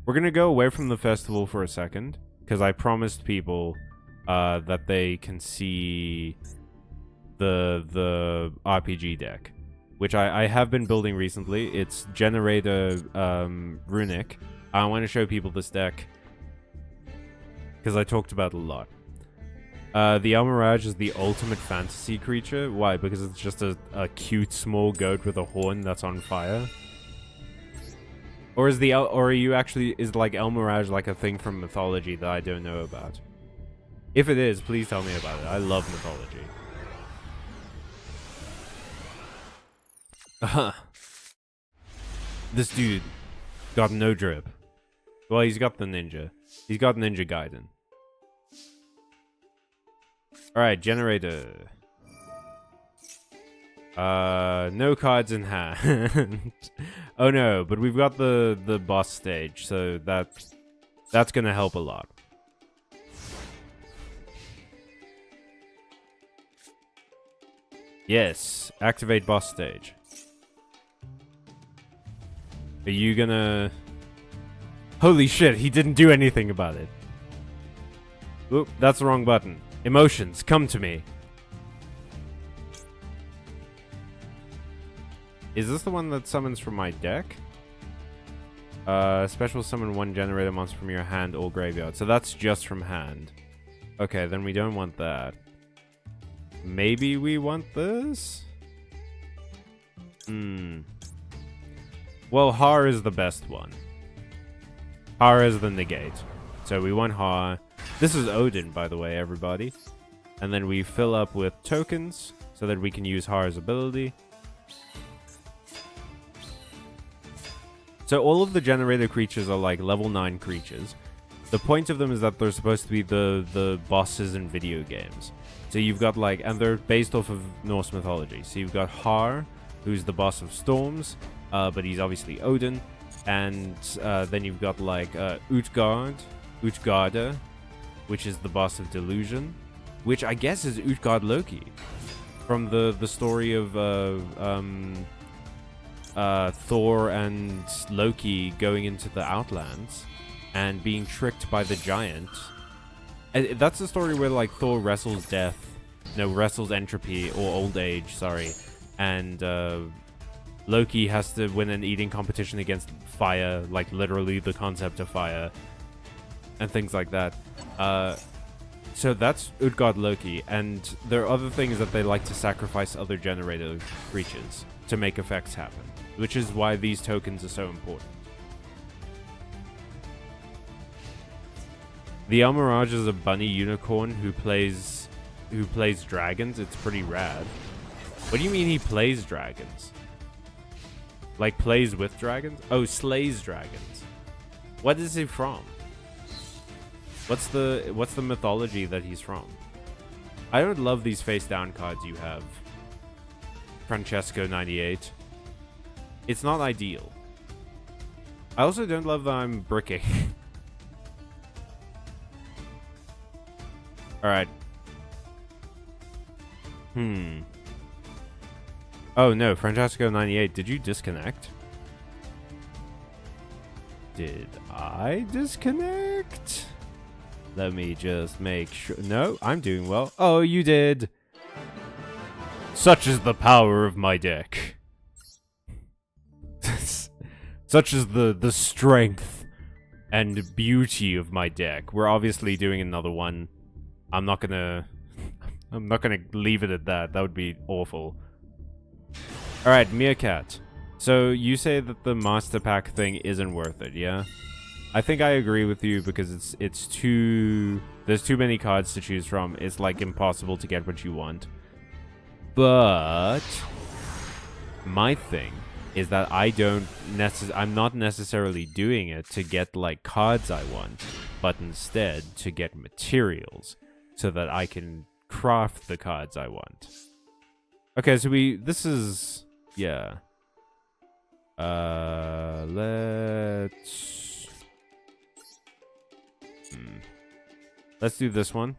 We're gonna go away from the festival for a second, because I promised people that they can see the RPG deck, which I have been building recently. It's Generator Runic. I want to show people this deck, because I talked about it a lot. The Almirage is the ultimate fantasy creature. Why? Because it's just a cute small goat with a horn that's on fire. Or is or are you actually, is like Almirage like a thing from mythology that I don't know about? If it is, please tell me about it. I love mythology. This dude got no drip. Well, he's got the ninja. He's got Ninja Gaiden. Alright, generator. No cards in hand. Oh no, but we've got the boss stage, so that's gonna help a lot. Yes, activate boss stage. Are you gonna... Holy shit, he didn't do anything about it. Oop, that's the wrong button. Emotions, come to me. Is this the one that summons from my deck? Special summon one generator monster from your hand or graveyard. So that's just from hand. Okay, then we don't want that. Maybe we want this? Well, Har is the best one. Har is the negate. So we want Har. This is Odin, by the way, everybody. And then we fill up with tokens so that we can use Har's ability. So all of the generator creatures are like level 9 creatures. The point of them is that they're supposed to be the bosses in video games. So you've got like, and they're based off of Norse mythology. So you've got Har, who's the boss of storms, but he's obviously Odin. And then you've got like Utgarda, which is the boss of delusion, which I guess is Utgard Loki from the story of Thor and Loki going into the Outlands and being tricked by the giant. And that's the story where like Thor wrestles wrestles entropy or old age, sorry, and Loki has to win an eating competition against fire, like literally the concept of fire, and things like that. So that's Utgard Loki, and there are other things that they like to sacrifice other generator creatures to make effects happen, which is why these tokens are so important. The Almirage is a bunny unicorn who plays dragons. It's pretty rad. What do you mean he plays dragons? Like plays with dragons? Oh, slays dragons. What is he from? What's the mythology that he's from? I don't love these face down cards you have. Francesco 98. It's not ideal. I also don't love that I'm bricking. Alright. Oh no, Francesco 98, did you disconnect? Did I disconnect? Let me just make sure. No, I'm doing well. Oh, you did. Such is the power of my deck. Such is the strength and beauty of my deck. We're obviously doing another one. I'm not gonna leave it at that. That would be awful. Alright, Meerkat. So you say that the Master Pack thing isn't worth it, yeah? I think I agree with you because it's too... There's too many cards to choose from. It's like impossible to get what you want. But my thing is that I'm not necessarily doing it to get like cards I want, but instead to get materials so that I can craft the cards I want. Okay, so yeah. Let's do this one.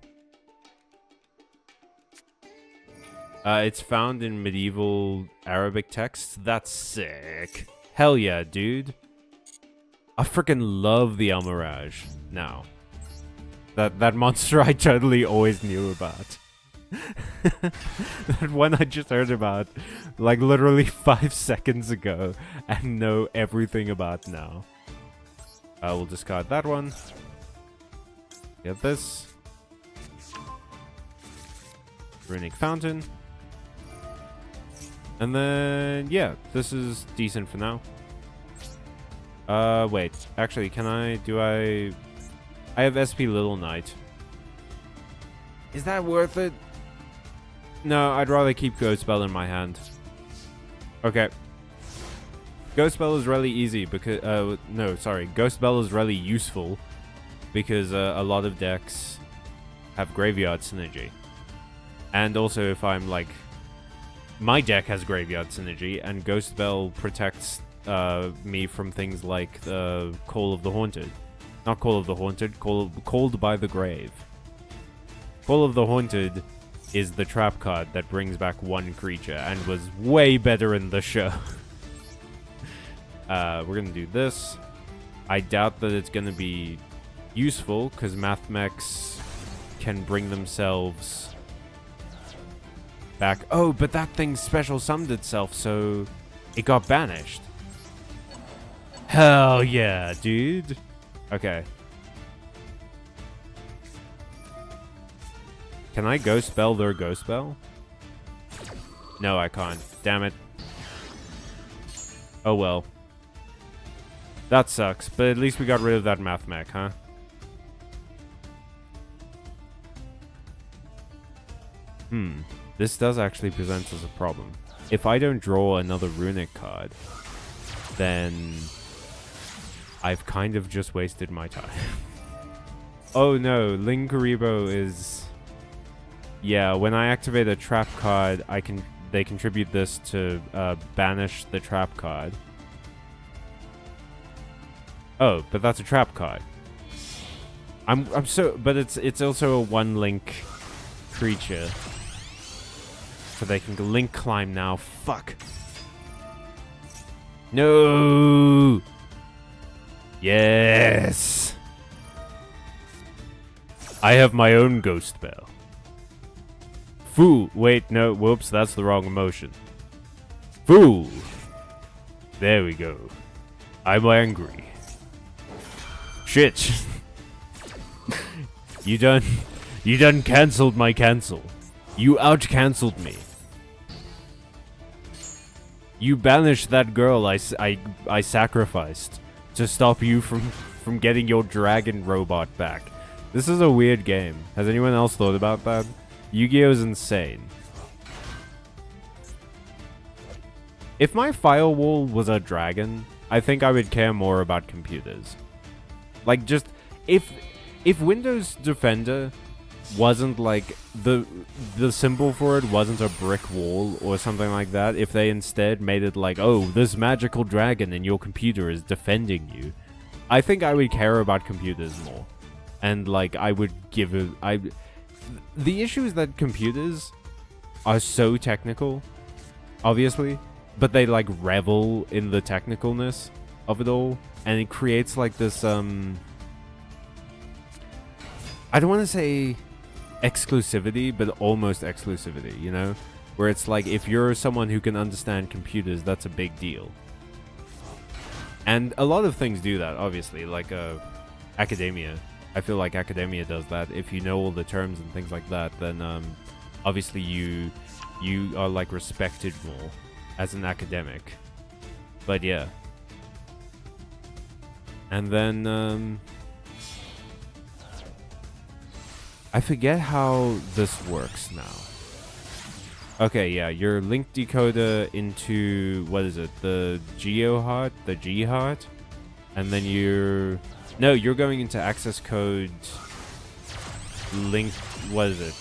It's found in medieval Arabic texts. That's sick. Hell yeah, dude. I freaking love the El Mirage now. That monster I totally always knew about. That one I just heard about like literally 5 seconds ago and know everything about now. We'll discard that one. Get this. Runic Fountain. And then, yeah, this is decent for now. Wait. Actually, I have SP Little Knight. Is that worth it? No, I'd rather keep Ghost Spell in my hand. Okay. Ghost Spell is really easy because, Ghost Spell is really useful because a lot of decks have Graveyard Synergy. And also if I'm like, my deck has Graveyard Synergy, and Ghost Spell protects me from things like Call of the Haunted. Not Call of the Haunted, Called by the Grave. Call of the Haunted is the trap card that brings back one creature, and was way better in the show. We're gonna do this. I doubt that it's gonna be useful, because Mathmex can bring themselves back. Oh, but that thing special summoned itself, so it got banished. Hell yeah, dude. Okay. Can I Ghost Spell their Ghost Spell? No, I can't. Damn it. Oh well. That sucks, but at least we got rid of that Math Mech, huh? This does actually present us a problem. If I don't draw another Runic card, then I've kind of just wasted my time. Oh no, Linkuriboh is... Yeah, when I activate a trap card, they contribute this to banish the trap card. Oh, but that's a trap card. But it's also a 1-link creature. So they can link climb now. Fuck. No. Yes. I have my own Ghost Spell. Fool. Wait, no. Whoops, that's the wrong emotion. Fool. There we go. I'm angry. Shit. You done cancelled my cancel. You out-cancelled me. You banished that girl I sacrificed to stop you from getting your dragon robot back. This is a weird game. Has anyone else thought about that? Yu-Gi-Oh! Is insane. If my firewall was a dragon, I think I would care more about computers. Like, just... If Windows Defender wasn't like the symbol for it wasn't a brick wall or something like that, if they instead made it like, oh, this magical dragon in your computer is defending you, I think I would care about computers more. And like I would give it the issue is that computers are so technical, obviously, but they like revel in the technicalness of it all, and it creates like this I don't want to say exclusivity, but almost exclusivity, you know? Where it's like, if you're someone who can understand computers, that's a big deal. And a lot of things do that, obviously, like academia. I feel like academia does that. If you know all the terms and things like that, then obviously you are like respected more as an academic. But yeah. And then I forget how this works now. Okay, yeah, your link decoder into, what is it, the Geo heart, the G heart, and then you're going into access code link, what is it,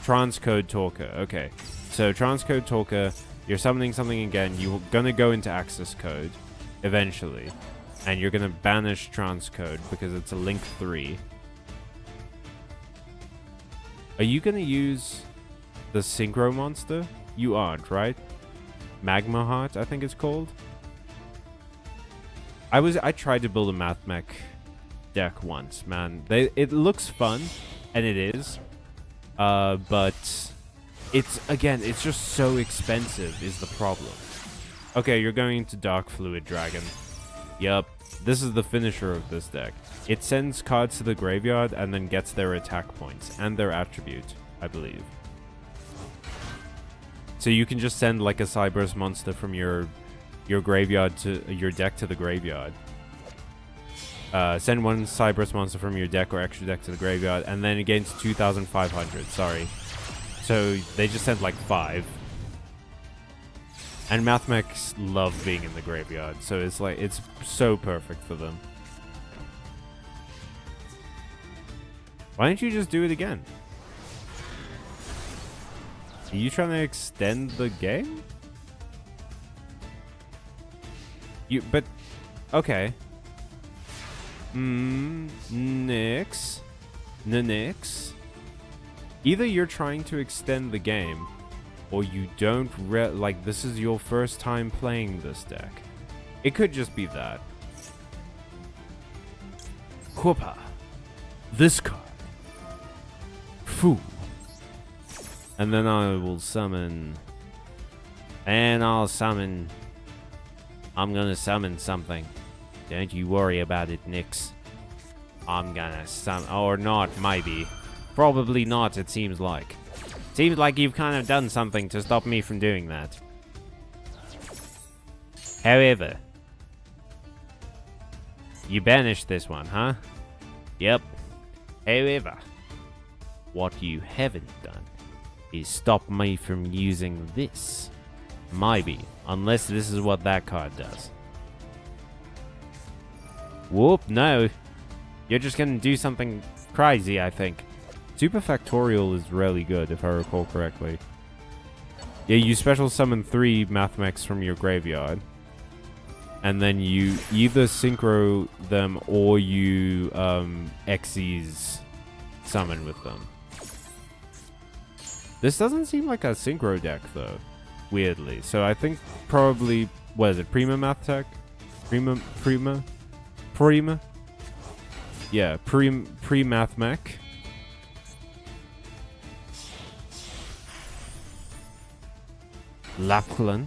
transcode talker. Okay, so transcode talker, you're summoning something again, you're gonna go into access code eventually, and you're gonna banish transcode because it's a link 3. Are you gonna use the synchro monster? You aren't, right? Magma Heart, I think it's called. I tried to build a math mech deck once, man. It looks fun, and it is. But it's just so expensive is the problem. Okay, you're going into Dark Fluid Dragon. Yup, this is the finisher of this deck. It sends cards to the graveyard and then gets their attack points and their attribute, I believe. So you can just send like a Cyberse monster from your graveyard to your deck to the graveyard. Send one Cyberse monster from your deck or extra deck to the graveyard, and then it gains 2,500. Sorry. So they just sent like 5. And math mechs love being in the graveyard, so it's so perfect for them. Why don't you just do it again? Are you trying to extend the game? But okay. Nix. Either you're trying to extend the game, or you don't like this is your first time playing this deck. It could just be that. Koopa. This card. Foo. And then I will summon. And I'll summon. I'm gonna summon something. Don't you worry about it, Nix. I'm gonna summon. Or not, maybe. Probably not, it seems like. Seems like you've kind of done something to stop me from doing that. However. You banished this one, huh? Yep. However. What you haven't done is stop me from using this. Maybe. Unless this is what that card does. Whoop, no. You're just gonna do something crazy, I think. Super Factorial is really good, if I recall correctly. Yeah, you special summon 3 math mechs from your graveyard. And then you either synchro them or you Xyz summon with them. This doesn't seem like a synchro deck, though. Weirdly. So I think probably, what is it, Prima Math Tech? Prima? Yeah, pre-Math Mech. Laplachian.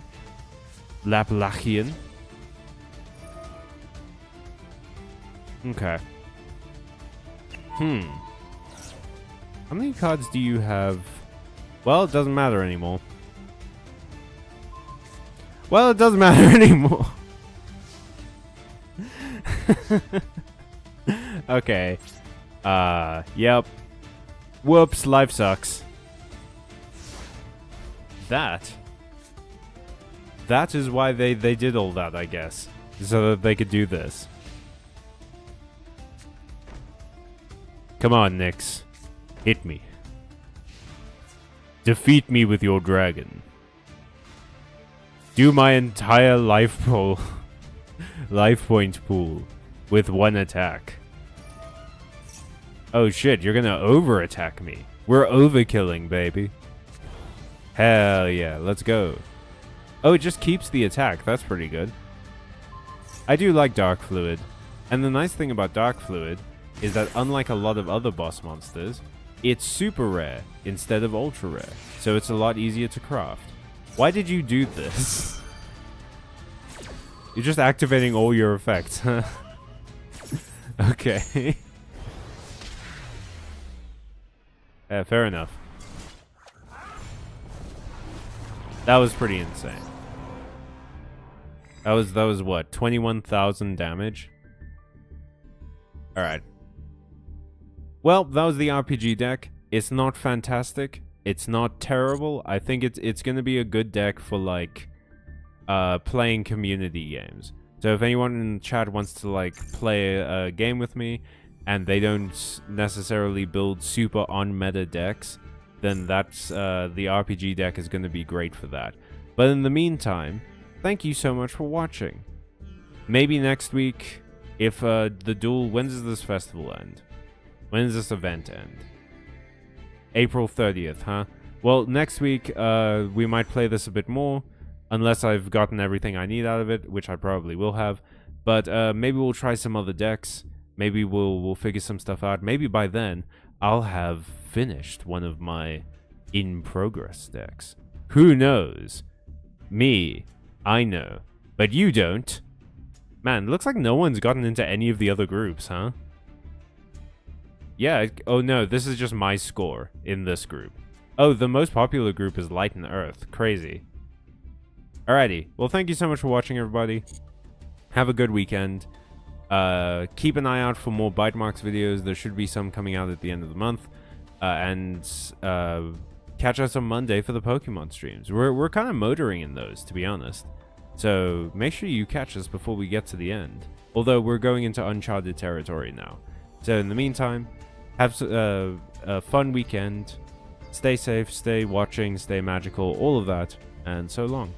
Okay. How many cards do you have? Well, it doesn't matter anymore. Well, it doesn't matter anymore. Okay. Yep. Whoops, life sucks. That is why they did all that, I guess. So that they could do this. Come on, Nyx. Hit me. Defeat me with your dragon. Do my entire life point pool with one attack. Oh shit, you're gonna over-attack me. We're overkilling, baby. Hell yeah, let's go. Oh, it just keeps the attack. That's pretty good. I do like Dark Fluid. And the nice thing about Dark Fluid is that unlike a lot of other boss monsters, it's super rare instead of ultra rare. So it's a lot easier to craft. Why did you do this? You're just activating all your effects, huh? Okay. Yeah, fair enough. That was pretty insane. That was what? 21,000 damage? Alright. Well, that was the RPG deck. It's not fantastic, It's not terrible. I think it's going to be a good deck for like playing community games. So if anyone in the chat wants to like play a game with me and they don't necessarily build super on-meta decks, then that's the RPG deck is going to be great for that. But in the meantime, thank you so much for watching. Maybe next week, if the duel, when does this festival end? When does this event end? April 30th, huh? Well, next week, we might play this a bit more, unless I've gotten everything I need out of it, which I probably will have. But maybe we'll try some other decks. Maybe we'll figure some stuff out. Maybe by then, I'll have finished one of my in-progress decks. Who knows? Me, I know, but you don't. Man, looks like no one's gotten into any of the other groups, huh? Yeah, oh no, this is just my score in this group. Oh, the most popular group is Light and Earth. Crazy. Alrighty, well thank you so much for watching, everybody. Have a good weekend. Keep an eye out for more Byte Marx videos. There should be some coming out at the end of the month. And catch us on Monday for the Pokemon streams. We're kind of motoring in those, to be honest. So make sure you catch us before we get to the end. Although we're going into uncharted territory now. So in the meantime, have a fun weekend. Stay safe, stay watching, stay magical, all of that. And so long.